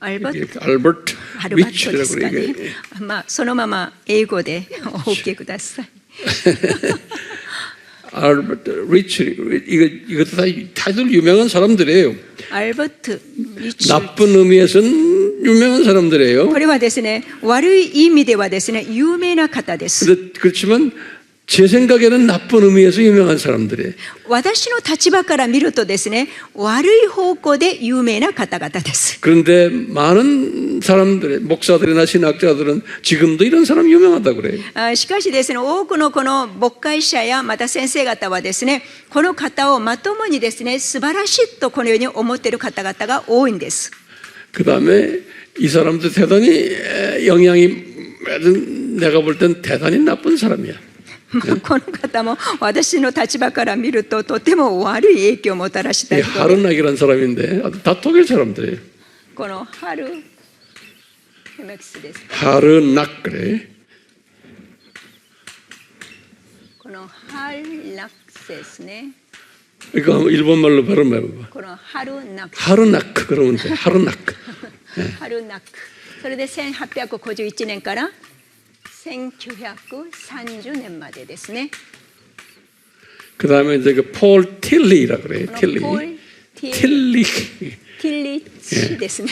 アルバット 알버트 アルバットで 위치라고 すか 그래. ね。そのまま英語でお受けください。 알버트 리치 이것도 다들 유명한 사람들이에요. アルバット・リチ 나쁜 의미에서는 유명한 사람들이에요. これはですね、悪い意味ではですね、有名な方です。 그렇지만 제 생각에는 나쁜 의미에서 유명한 사람들이에요. 私の立場から見るとですね、悪い方向で有名な方々です。 그런데 많은 사람들, 목사들이나 신학자들은 지금도 이런 사람 유명하다고 그래요. しかしですね、多くのこの牧会者やまた先生方はですね、この方をまともにですね、素晴らしいとこのように思っている方々が多いんです。 그 다음에 이 사람도 대단히 영향이 내가 볼 땐 대단히 나쁜 사람이야. この方も私の立場から見るととても悪い影響をもたらした人で、 하르낙이라는 사람인데 다 독일 사람들이에요. このハルメクスです。 하르낙 그래. このハルナクスですね。 이거 일본 말로 발음해봐. このハルナクス。 하르낙 그러면 돼. 하르낙. ハルナク。それで1851年から1930年までですね。 그 다음에 이제 그 폴 틸리라고 그래요. この 틸리. ポール・ティ 틸리. リッツですね。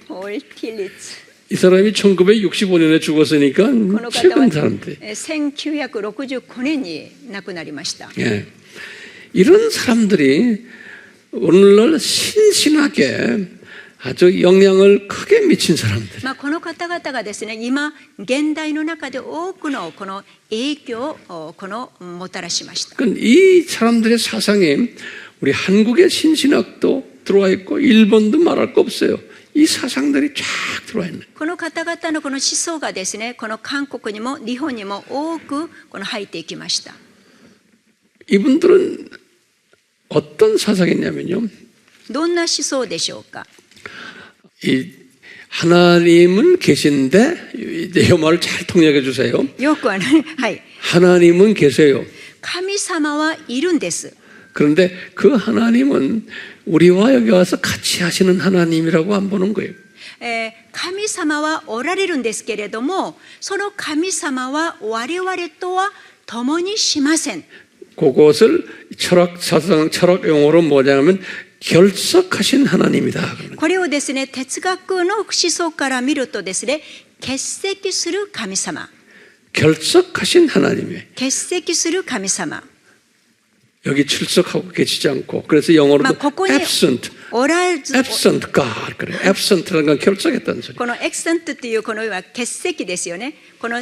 ポール・ティリッツ。 이 사람이 1965년에 죽었으니까 この方は 최근 사람들. 1965年に亡くなりました。 예. 이런 사람들이 오늘날 신신하게 아주 영향을 크게 미친 사람들. この方々がですね、今現代の中で多くのこの影響をもたらしました。 그러니까 이 사람들의 사상에 우리 한국의 신신학도 들어와 있고 일본도 말할 거 없어요. 이 사상들이 쫙 들어와 있는. この方々のこの思想がですね、この韓国にも日本にも多くこの入っていきました。 이분들은 어떤 사상이냐면요. どんな思想でしょうか。 이 하나님은 계신데 이제 이 말을 잘 통역해 주세요. よくはい。 하나님은 계세요. 神様はいるんです。 그런데 그 하나님은 우리와 여기 와서 같이 하시는 하나님이라고 안 보는 거예요. 神様はおられるんですけれども、その神様は我々とは共にしません。 그것을 철학 용어로 뭐냐면 결석하신 하나님이다. これをですね、哲学の思想から見るとですね、欠席する神様。 결석하신 하나님이에요. 欠席する神様。 여기 출석하고 계시지 않고 그래서 영어로도 absent, おらず absent God 그래. absent라는 건 결석했다는 소리. このエクセントというこのは欠席ですよね。この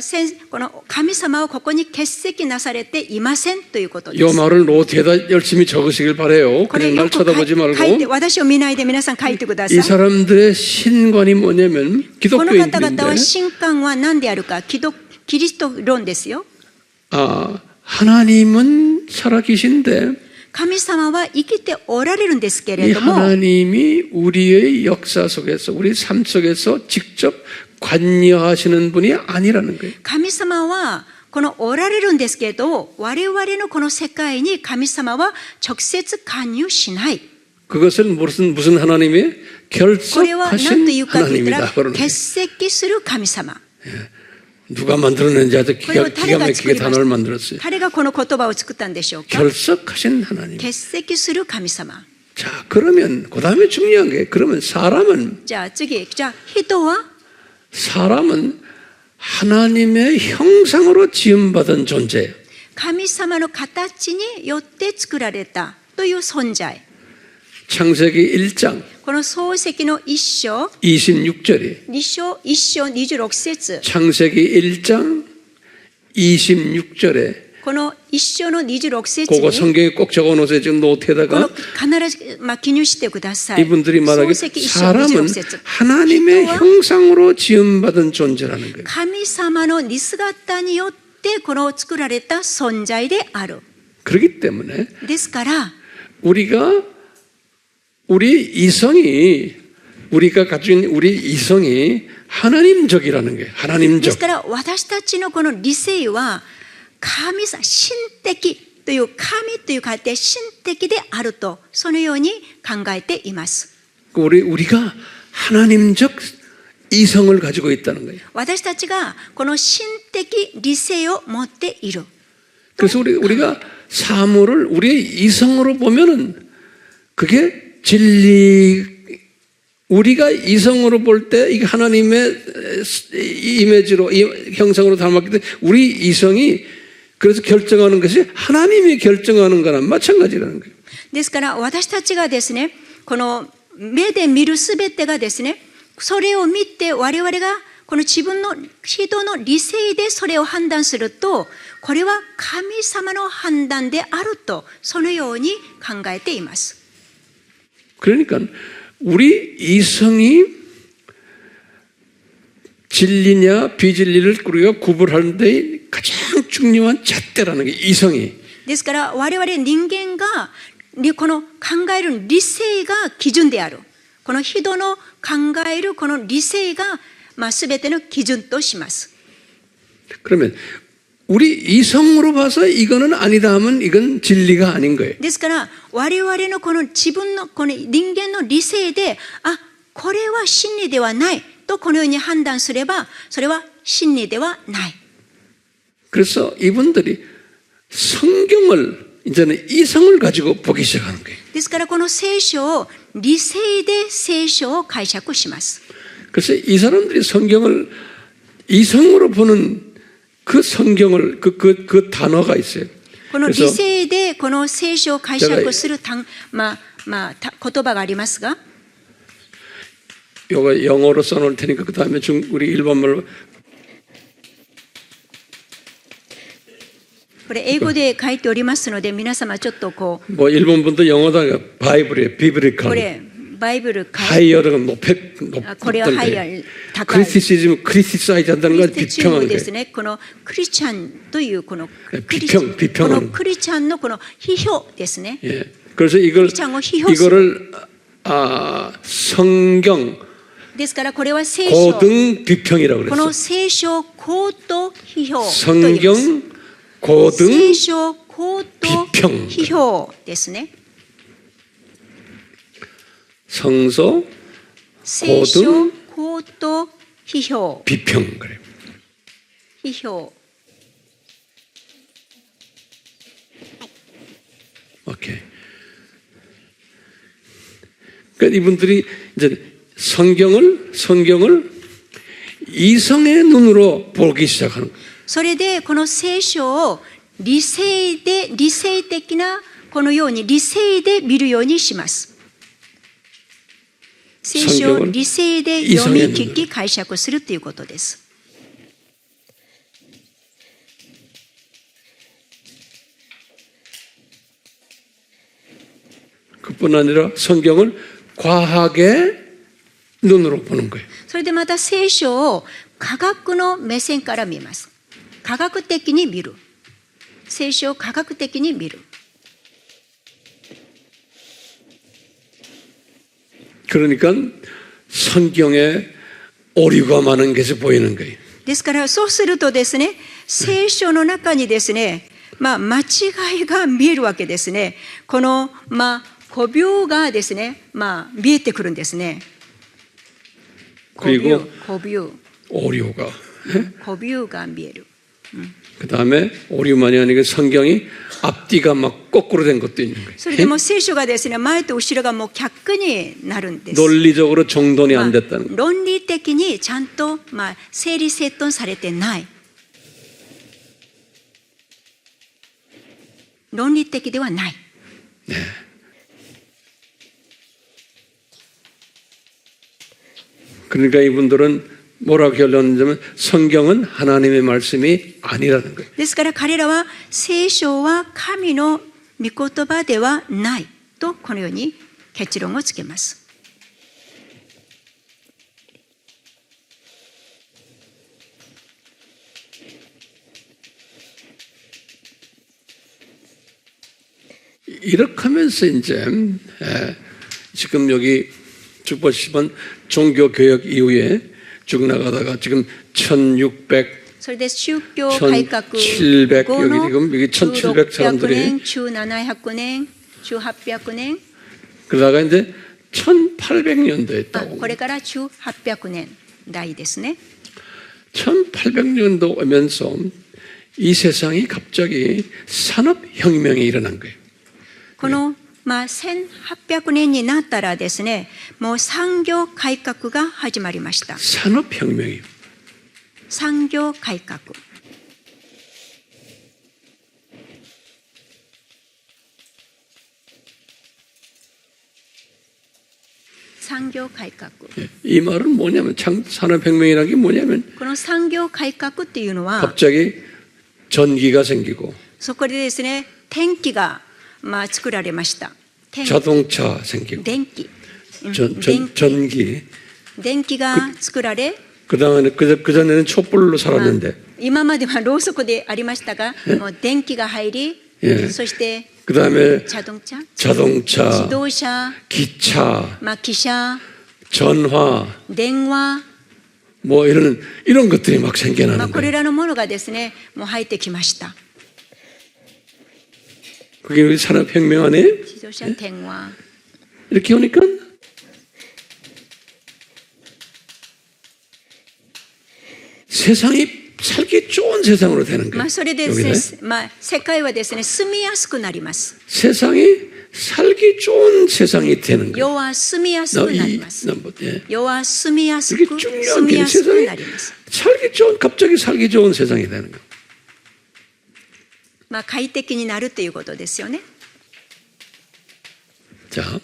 神様はここに欠席なされていませんということで 이 す。 말을 노트에다 열심히 적으시길 바래요. これ 그냥 よ 날 く書 쳐다보지 いて 말고. 私を見ないで皆さん書いてくださ 이 い。 사람들의 신관이 뭐냐면 この方々 기독교인들인데 は神官は何であるか、キリスト論ですよ。 하나님은 살아계신데 神様は生きておられるんですけ 이 れども、 하나님이 우리의 역사 속에서 우리 삶 속에서 직접 관여하시는 분이 아니라는 거예요. 神様はこのおられるんですけど、我々のこの世界に神様は直接関与しない。 그것은 무슨 하나님이에요? これは何という 결석하신 かと言ったら 하나님이다. 그러는 欠 거예요. 席する神様。 누가 만들어낸지 아주 これを 기가 誰が 막히게 作りま 단어를 した 만들었어요. 誰がこの言葉を作ったんでしょうか。 결석하신 하나님. 欠席する神様。 자, 그러면 그 다음에 중요한 게 그러면 사람은 じゃあ次、じゃあ人は 사람은 하나님의 형상으로 지음받은 존재예요. 神様の形によって作られたという存在。 창세기 1장 この創世記の1章 26절이 1章26節 창세기 1장 26절에 この1章の26節 그거 に 성경에 꼭 적어놓으세요. 지금 この 노트에다가 必ず記入してください。 이분들이 創 말하기 世記1章 사람은 26節 하나님의 人は 형상으로 지음받은 존재라는 거예요. 神様の似姿によってこの作られた存在である。 그렇기 때문에 ですから 우리 이성이 우리가 가진 우리 이성이 하나님적이라는 거예요. で 하나님적. すから私たちのこの理性は神様、神的という神という書いて神的であるとそのように考えています。 우리가 하나님적 이성을 가지고 있다는 거예요. 私たちがこの神的理性を持っている。 그래서 우리가 사물을 우리의 이성으로 보면은 그게 진리, 우리가 이성으로 볼 때 이게 하나님의 이미지로, 형상으로 닮았기 때문에 우리 이성이 그래서 결정하는 것이 하나님이 결정하는 거랑 마찬가지라는 거예요. ですから私たちがですね、この目で見るすべてがですね、それを見て我々がこの自分の人の理性でそれを判断すると、これは神様の判断であるとそのように考えています。 그러니까 우리 이성이 진리냐 비진리를 우리가 구분하는 데 가장 중요한 잣대라는 게 이성이. ですから我々人間がこの考える理性が基準である。この人の考えるこの理性が全ての基準とします。 그러면 우리 이성으로 봐서 이거는 아니다 하면 이건 진리가 아닌 거예요. ですから我々のこの自分のこの人間の理性でこれは真理ではないとこのように判断すればそれは真理ではない。 그래서 이분들이 성경을 이제는 이성을 가지고 보기 시작하는 거예요. ですからこの聖書を理性で聖書を解釈します。 그래서 이 사람들이 성경을 이성으로 보는 그 성경을 그 단어가 있어요. この理性でこの聖書を解釈する言葉がありますが、 이거 영어로 써놓을 테니까 그 다음에 우리 일본말로 これ英語で書いておりますので皆様ちょっとこう 뭐 일본 분도 영어다 바이블이에요. こ 비브리컬. れバイブル 하이어가これはハイヤ 높던데. 高い。 크리티시즘 크리티사이즈 한다는 건 クリスチャン 비평하는 です 거예요. ね。このクリスチャンというこの비평このクリスチャンのこの批評ですね。 예. 그래서 이거를 성경 ですからこれは聖書 고등 비평이라고 この 그랬어. 聖書高等批評と言います。 성경 고등 聖書高等批評ですね。 성서 聖書法と批評 비평 그래요. 批評 오케이. 그러니까 이분들이 이제 성경을 이성의 눈으로 보기 시작하는 거예요. それでこの聖書を理性的なこのように理性で見るようにします。聖書を理性で読み聞き解釈するということです。 그뿐 아니라 성경을 과학의 눈으로 보는 거예요. それでまた聖書を科学の目線から見ます。科学的に見る。聖書を科学的に見る。 그러니까 성경에 오류가 많은 것이 보이는 거예요. ですからそうするとですね、聖書の中にですね、間違いが見えるわけですね。この誤謬がですね、見えてくるんですね。 그리고 誤謬 오류가. が見える。 그 다음에 오류만이 아니고 성경이 앞뒤가 막 거꾸로 된 것도 있는 거예요. それでも聖書がですね、前と後ろがもう逆になるんです。 논리적으로 정돈이 안 됐다는 거예요. 論理的にちゃんと整理整頓されてない。論理的ではない。 그러니까 이분들은 뭐라고 결론내냐면 성경은 하나님의 말씀이 아니라는 거예요. ですから彼らは聖書は神の御言葉ではないとこのように結論をつけます。 이렇게 하면서 이제 지금 여기 쭉 보시면 종교개혁 이후에 쭉 나가다가 지금 1600それで宗教改革後1700の여기 지금 여기 1700 1600 사람들이 年、1700年、1800年、 그러다가 이제 1800년도에 これから1800年代ですね。 1800년도 오면서 이 세상이 갑자기 산업혁명이 일어난 거예요. この1800年になったらですね、もう産業改革が始まりました。 산업혁명이에요. 産業改革。 産業改革。 이 말은 뭐냐면 산업혁명이라는 게 뭐냐면 この産業改革っていうのは、 갑자기 전기가 생기고 そこでですね、電気が作られました。電気 자동차 생기고 電気 전기 電気が作られ、 그다음에 그전에는 촛불로 살았는데 今まではろうそくでありましたが、もう電気が入り、 そして 그다음에 自動車、 자동차 自動車、 기차 汽車、 전화 電話、 뭐 이런 것들이 막 생겨나는 これ 거예요. らのものがですね、もう入ってきました。 그게 우리 산업혁명 안에 自動車、電話。 이렇게 오니까 세상이 살기 좋은 세상으로 되는 거예요. それで 여기는. ですね、世界はですね、住みやすくなります。 세상이 살기 좋은 세상이 되는 거예요. 世は住みやすくなります。 예. 世は住みやす 이게 く、 중요한 住み 게 やすく 세상이 なります。 갑자기 살기 좋은 세상이 되는 거예요. 快適になるということですよね。 자,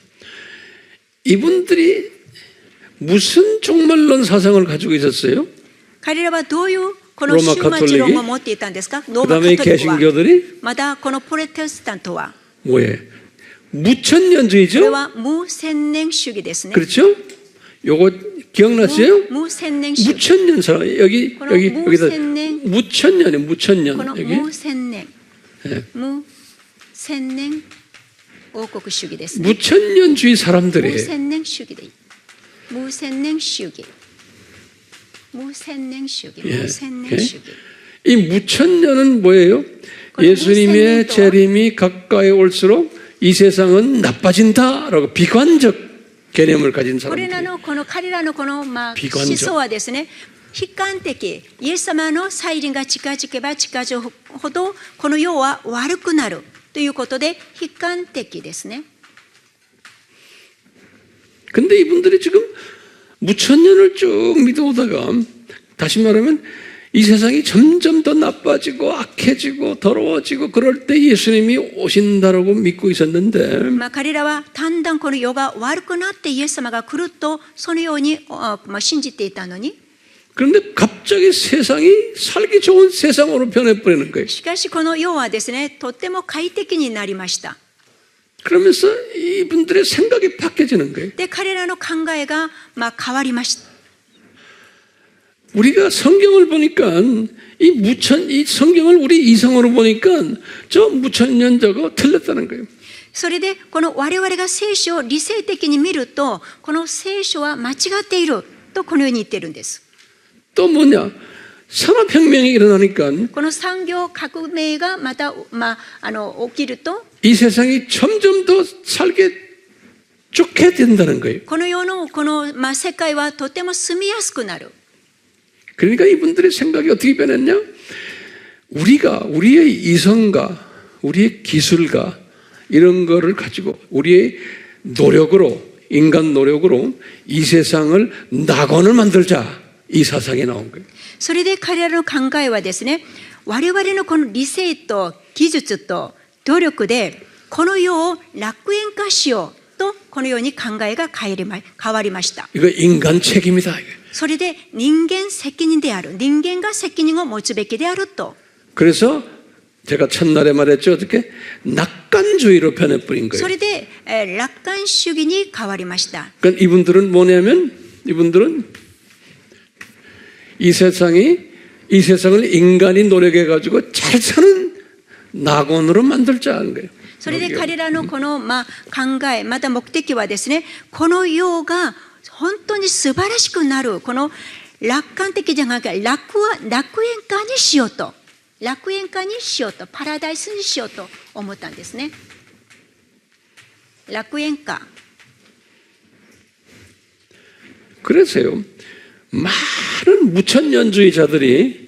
이분들이 무슨 종말론 사상을 가지고 있었어요? 彼らはどういうこの終末論を持っていたんですか？ローマカト 그다음에 リックは。 개신교들이 またこのプロテスタントは、 뭐예요? これ 무천년주의죠? は無千年主義ですね。 그렇죠? 요거 기억나세요? 無千年主義。 무천년 사람 여기다 무천년이 こ 무천년 の 여기 無千年、 예. 無千年王国主義ですね。 무천년주의 無 사람들이 千年主義でいい。無千年主義。無千年主義。 예. 無千年主義。 이 무천년은 뭐예요? 예수님의 재림이 가까이 올수록 이 세상은 나빠진다라고 비관적 개념을 가진 これ 사람들. らのこの彼らのこのまあ悲観的思想はですね、悲観的、イエス様の再臨が近づけば近づくほどこの世は悪くなるということで悲観的ですね。 근데 이분들이 지금 무천년을 쭉 믿어오다가 다시 말하면 이 세상이 점점 더 나빠지고 악해지고 더러워지고 그럴 때 예수님이 오신다라고 믿고 있었는데 まあ彼らはだんだんこの世が悪くなってイエス様が来るとそのようにまあ信じていたのに、 그런데 갑자기 세상이 살기 좋은 세상으로 변해버리는 거예요. しかしこの世はですね、とっても快適になりました。 그러면서 이분들의 생각이 바뀌어지는 거예요. で彼らの考えがまあ変わりました。 우리가 성경을 보니까 이 성경을 우리 이성으로 보니까 저 무천년 저거 틀렸다는 거예요. それでこの我々が聖書を理性的に見るとこの聖書は間違っているとこのように言っているんです。 또 뭐냐? 산업혁명이 일어나니까 この産業革命がまた、起きると 이 세상이 점점 더 살게 좋게 된다는 거예요. この世のこの、世界はとても住みやすくなる。 그러니까 이분들의 생각이 어떻게 변했냐? 우리의 이성과 우리의 기술과 이런 거를 가지고 우리의 노력으로 인간 노력으로 이 세상을 낙원을 만들자 이 사상이 나온 거예요. それで彼らの考えはですね、我々のこの理性と技術と努力でこの世を楽園化しようとこのように考えが変わりました。 이거 인간 책임이다. それで人間責任である、人間が責任を持つべきであると。 그래서 제가 첫날에 말했죠. 어떻게 낙관주의로 변해버린 そ 거예요. れで、楽観主義に変わりました。 그러니까 이분들은 뭐냐면 이분들은 이 세상을 인간이 노력해가지고 잘 사는 낙원으로 만들자 하는 거예요. それで彼らのこの、考え、また目的はですね、この世が本当に素晴らしくなる、この楽観的じゃなくて楽園化にしようと、パラダイスにしようと思ったんですね。楽園化。 그래서요, 많은 무천년주의자들이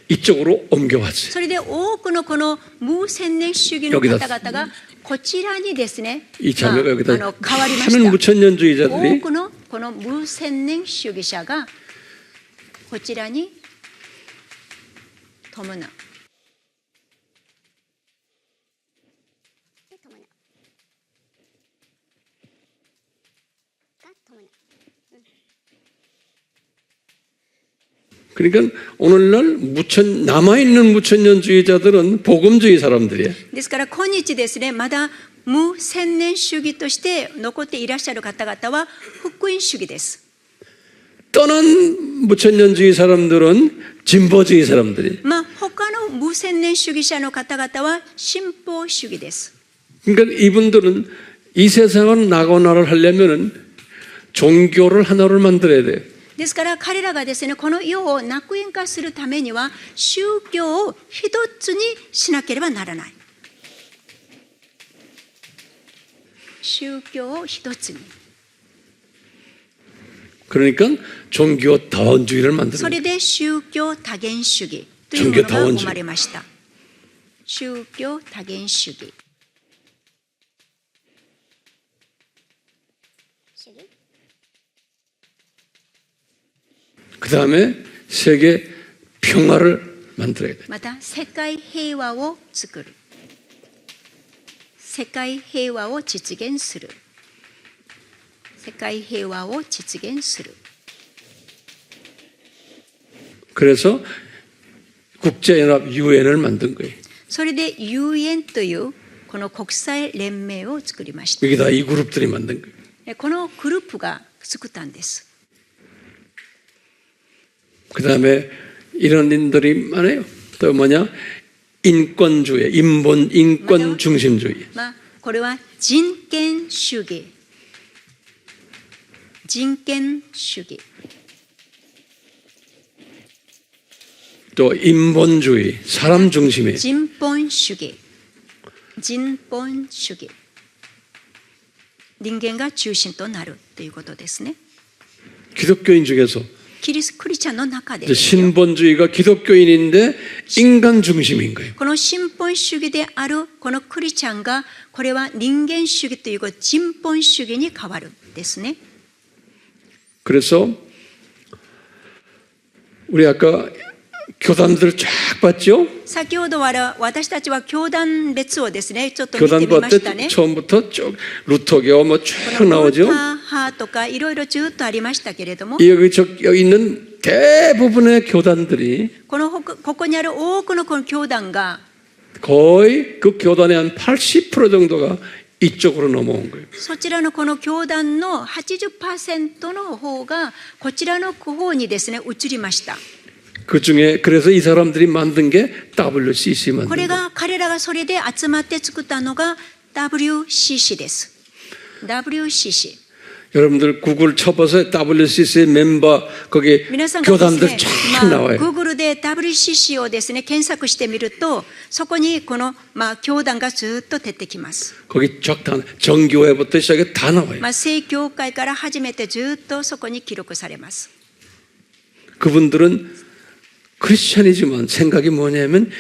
이쪽으로 옮겨왔어요. それで多くのこの無千年主義の方々がこちらにですね、 이 자매가 여기다 変わりま 많은 した。 무천년주의자들이 多くのこの無千年主義者がこちらに伴う。 그러니까 오늘날 남아있는 무천년주의자들은 복음주의 사람들이에요. ですから今日ですね、まだ無千年主義として残っていらっしゃる方々は福音主義です。 떠난 무천년주의 사람들은 진보주의 사람들이에요. 他の無千年主義者の方々は進歩主義です。 그러니까 이분들은 이 세상을 낙원화를 하려면은 종교를 하나를 만들어야 돼요. ですから彼らがですね、この世を楽園化するためには宗教を一つにしなければならない。宗教を一つに。 그러니까 종교 다원주의를 만드는 そ 거예요. れで宗教多元主義というものが生まれました。宗教多元主義。 그 다음에 세계 평화를 만들어야 돼요. また世界平和を作る。世界平和を実現する。世界平和を実現する。 그래서 국제연합 UN을 만든 거예요. それで UN というこの国際連盟を作りました。 여기 다 이 그룹들이 만든 거예요. このグループが作ったんです。 그 다음에 이런 인들이 많아요. 또 뭐냐? 인권주의, 인권 중심주의. これは人権主義。人権主義。 또 인본주의, 사람 중심의. 人本主義。人本主義。人間が中心となるということですね。 기독교인 중에서 クリスチャンの中で 이제 ですよ 신본주의가 기독교인인데 인간 중심인 거예요. この新本主義であるこのクリスチャンがこれは人間主義という人本主義に変わるんですね。 그래서 우리 아까 교단들을 쫙 봤죠? 先ほどは私たちは教団列をですねちょっと見 교단 てみま 볼 した 때 ね。 처음부터 쭉 루터교 뭐 쭉 このル 나오죠? ター派とかいろいろずっとありましたけれども、 여기 있는 대부분의 교단들이 ここにある多くのこの教団が 거의 그 교단의 한 80% 정도가 이쪽으로 넘어온 거예요. そちらのこの教団の 80% の方がこちらの方にですね移りました。 그 중에 그래서 이 사람들이 만든 게 WCC こ 만든 れ 거예요. が彼らがそれで集まって作ったのが WCC です。WCC。 여러분들 구글 쳐봐서 WCC 멤버 거기 皆さんがです 교단들 ね、 쫙 나와요. Google で WCC をですね検索してみると、そこにこの教団がずっと出てきます。 거기 쫙 다 정교회부터 시작해 다 나와요. 正教会から始めてずっとそこに記録されます。 그분들은 크리스찬이지만 생각이 뭐냐면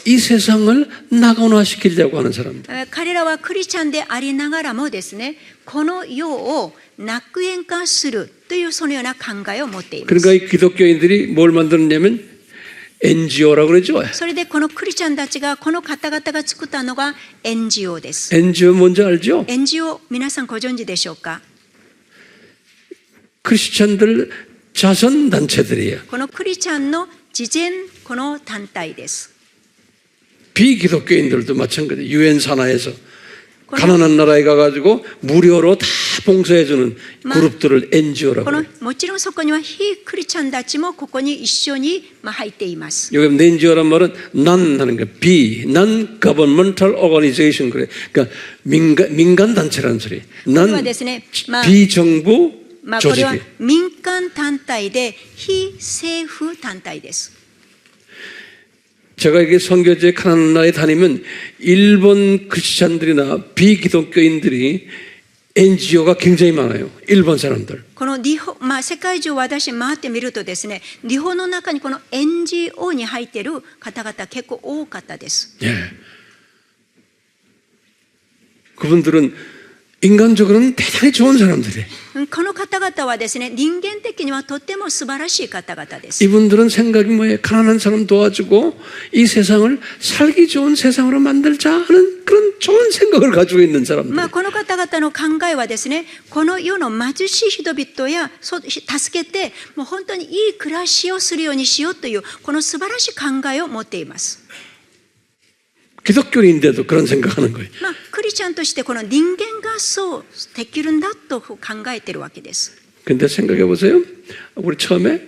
이 세상을 낙원화시키려고 하는 사람들. 彼らはクリスチャンでありながらもですね、この世を낙園化するというそのような考えを持っています。 그러니까 이 기독교인들이 뭘 만들었냐면 NGO라고 그러죠. それでこのクリスチャンたちがこの方々が作ったのが NGO です。 NGO 뭔지 알죠? NGO皆さんご存知でしょうか？ 크리스찬들 자선 단체들이에요. このクリスチャンの慈善この団体です。 비기독교인들도 마찬가지. 유엔 산하에서 가난한 나라에 가가지고 무료로 다 봉사해주는 그룹들을 NGO라고 この 해요. もちろんそこには非クリスチャンたちもここに一緒に入っています。 여기 NGO란 말은 난 하는 거야. Non-governmental organization 그래. 그러니까 민간 단체라는 소리. これは 난 ですね、비정부 これは 조직이. 民間団体で非政府団体です。 제가 이게 선교제 가난한 나라에 다니면 일본 크리스찬들이나 비기독교인들이 NGO가 굉장히 많아요. 일본 사람들. この世界中私回ってみるとですね、日本の中にこの NGO に入っている方々結構多かったです。 예. 그분들은 인간적으로는 대단히 좋은 사람들이에요. この方々はですね、人間的にはとっても素晴らしい方々です。 이분들은 생각이 뭐예요? 가난한 사람 도와주고 이 세상을 살기 좋은 세상으로 만들자 하는 그런 좋은 생각을 가지고 있는 사람들. この方々の考えはですね、この世の貧しい人々や助けてもう本当にいい暮らしをするようにしようというこの素晴らしい考えを持っています。 기독교인인데도 그런 생각하는 거예요. クリスチャンとしてこの人間がそうできるんだと考えているわけです。 근데 생각해 보세요. 우리 처음에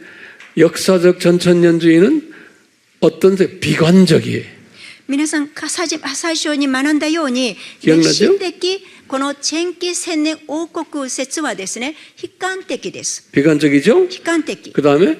역사적 전천년주의는 어떤 비관적이에요. 皆さん最初に学んだように 기억나죠? 歴史的この千紀千年王国説はですね悲観的です。 비관적이죠? 悲観的。 그 다음에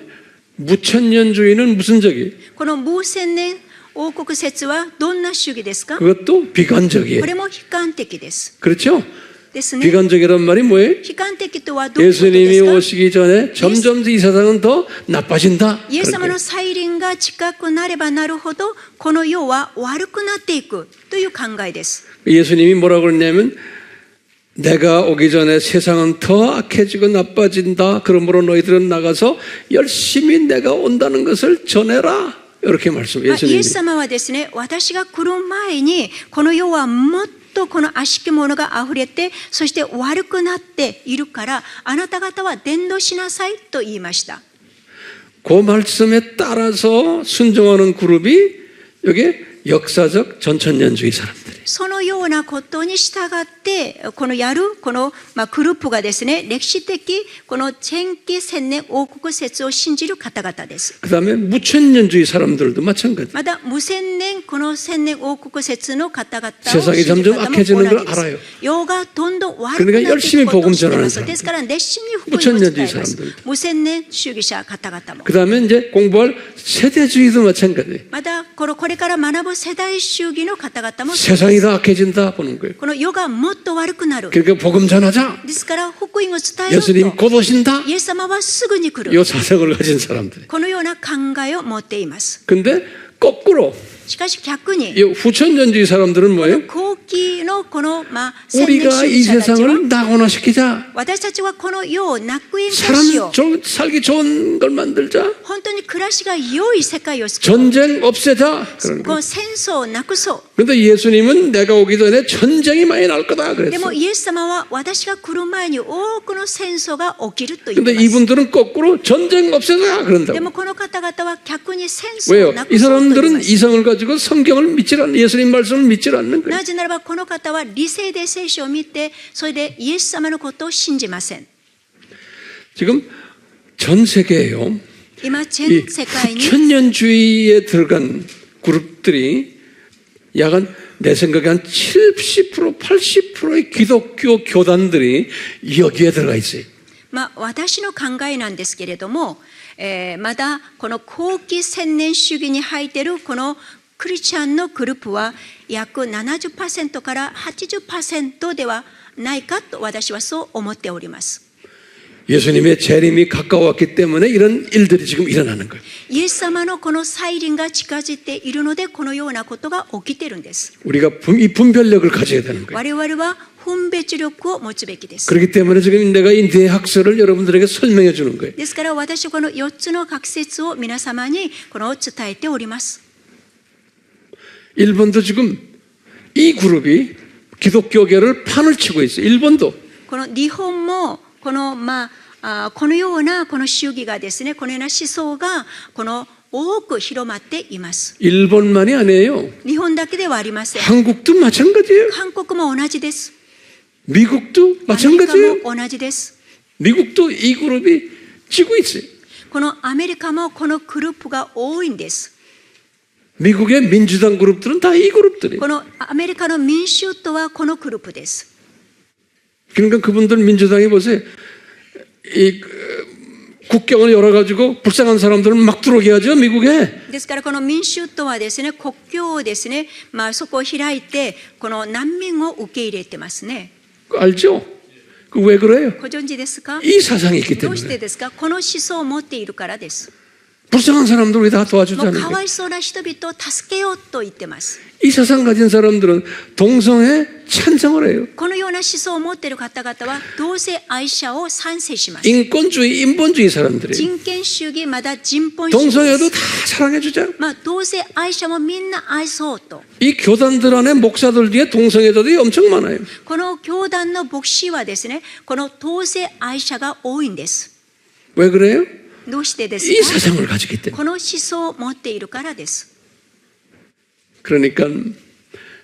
무천년주의는 무슨 적이에요? この無千年王国説はどんな主義ですか？ 그것도 비관적이에요. これも悲観的です。 그렇죠? ですね。 비관적이란 말이 뭐예요? 悲観的とはどういうことで 예수님이 すか？ 오시기 전에 점점 이 세상은 더 나빠진다. イエス様 그런 の再臨が近くなればなるほどこの世は悪くなっていくという考えです。 거예요. 예수님이 뭐라고 그랬냐면 내가 오기 전에 세상은 더 악해지고 나빠진다. 그러므로 너희들은 나가서 열심히 내가 온다는 것을 전해라. 이렇게 말씀. イエ 예수님이. ス様はですね、私が来る前にこの世はもっとこの悪しきものがあふれて、そして悪くなっているからあなた方は伝道しなさいと言いました。 그 말씀에 따라서 순종하는 그룹이 여기 역사적 전천년주의 사람들. そのようなことに従ってこのやるこのグループがですね、歴史的この千紀千年王国説を信じる方々です。 그 다음에 무천년주의 사람들도 마찬가지. また無千年この千年王国説の方々を 세상이 信じる 점점 方も 악해지는 おられ 걸 ます。 알아요. 世がどんどん悪くなってい 그러니까 く 열심히 ことを 복음 知ってい 전하는 ます。 사람들. ですから熱心に福音を 무천년주의 伝えます。 사람들. 無千年主義者方々も 그 다음에 이제 공부할 세대주의도 마찬가지. またこれから学ぶも世代主義の方々もそうです。 세상이 다 악해진다 보는 거예요. この世がもっと悪くなる。 그러니까 복음 전하자. ですから福音を伝えよう 예수님 と 곧 오신다. イエス様はすぐに来る。 이 사상을 가진 사람들이. このような考えを持っています。 근데 거꾸로 しかし逆に 이 후천전주의 사람들은 뭐예요? 後期のこの千年 우리가 主 이 義者たちは 세상을 낙원화시키자. 私たちはこの世を낙園化しよ 사람 う。 살기 좋은 걸 만들자. 本当に暮らしが良い世界を作る。 전쟁 없애자. 그런 こ 거. の戦争をなくそう。 근데 예수님은 내가 오기 전에 전쟁이 많이 날 거다 で 그랬어. もイエス様は私が来る前に多くの戦争が起きると言っ 근데 ています。 이분들은 거꾸로 전쟁 없애자 で 그런다고. もこの方々は逆に戦争を 왜요? な 이 くそうと言い 사람들은 ます。 이성을 가지고 성경을 믿지 않는 예수님 말씀을 믿지 않는 거예요. なぜならばこの方は理性で聖書を見てそれでイエス様のことを信じません。 지금 전 세계에요. 今 이 全世界に 천년주의에 들어간 그룹들이 약 한 내 생각에 한 70%, 80%의 기독교 교단들이 여기에 들어가 있어요. 私の考えなんですけれども、まだこの後期千年主義に入っているこのクリスチャンのグループは約 70% から 80% ではないかと私はそう思っております。 예수님의 재림이 가까웠기 때문에 이런 일들이 지금 일어나는 거예요. イエス様のこの再臨が近づいているのでこのようなことが起きているんです。 우리가 이 분별력을 가져야 되는 거예요. 我々は分別力を持つべきです。 그렇기 때문에 지금 내가 이 뇌학설을 여러분들에게 설명해 주는 거예요. ですから私はこの4つの学説を皆様にこの伝えております。 일본도 지금 이 그룹이 기독교계를 판을 치고 있어요. 일본도. この日本もこのこのようなこの主義がですね、このような思想がこの多く広まっています。 일본만이 아니에요. 日本だけではありません。 한국도 마찬가지예요. 韓国も同じです。 미국도 アメリカ 마찬가지예요. も同じです。 미국도 이 그룹이 쥐고 있어요. このアメリカもこのグループが多いんです。 미국의 민주당 그룹들은 다 이 그룹들이에요. このアメリカの民主党はこのグループです。 그러니까 그분들 민주당이 보세요. 이 국경을 열어가지고 불쌍한 사람들은 막 들어오게 하죠, 미국에. ですからこの民主党はですね、国境をですね、そこを開いてこの難民を受け入れてますね。 알죠? 그 왜 그래요? ご存知ですか？ 이 사상이 있기 どうして 때문에. ですか？この思想を持っているからです。 불쌍한 사람들 왜 다 もう 도와주자는 かわ 거예요. いそうな人々を助けようと言ってます。 이 사상 가진 사람들은 동성애 찬성을 해요. このような思想を持っている方々は同性愛者を賛成します。 인권주의, 인본주의 사람들이에요. 人権主義まだ人本主義で 동성애도 す。 다 사랑해주자. 同性愛者もみんな愛そうと。 이 교단들 안에 목사들 중에 동성애자들이 엄청 많아요. この教団の牧師はですね、この同性愛者が多いんです。 왜 그래요? どうしてですか？ 이 사상을 가지기 때문에. この思想を持っているからです。 그러니까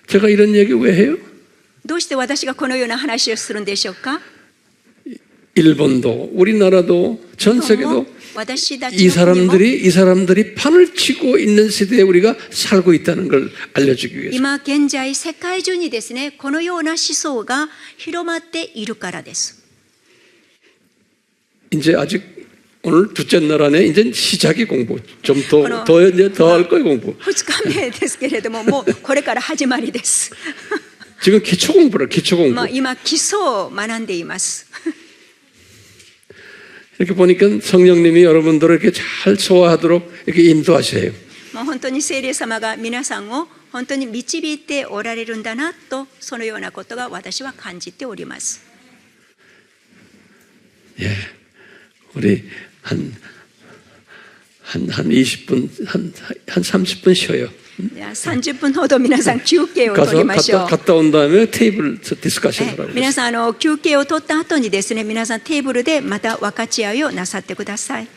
제가 이런 얘기 왜 해요? どうして私がこのような話をするんでしょうか？ 일본도 우리나라도 전 세계도 私たち 이 の国も 사람들이 판을 치고 있는 시대에 우리가 살고 있다는 걸 알려주기 위해서. 今現在世界中にですね、このような思想が広まっているからです。 이제 아직 오늘 둘째 날 안에 이제 시작이 공부 좀 더 할 거예요 공부. 2日目ですけれども、もうこれから始まりです。 지금 기초 공부를 기초 공부. 今基礎を学んでいます。 이렇게 보니까 성령님이 여러분들을 이렇게 잘 소화하도록 이렇게 인도하셔요. 本当に聖霊様が皆さんを本当に導いておられるんだなと、そのようなことが私は感じております。 예, 우리 한 20분 한 30분 쉬어요. 30分ほど皆さん休憩を取りましょう。 갔다 온 다음에 테이블 디스커션을 하고. 皆さん休憩を取った後にですね、皆さんテーブルでまた分かち合いをなさってください。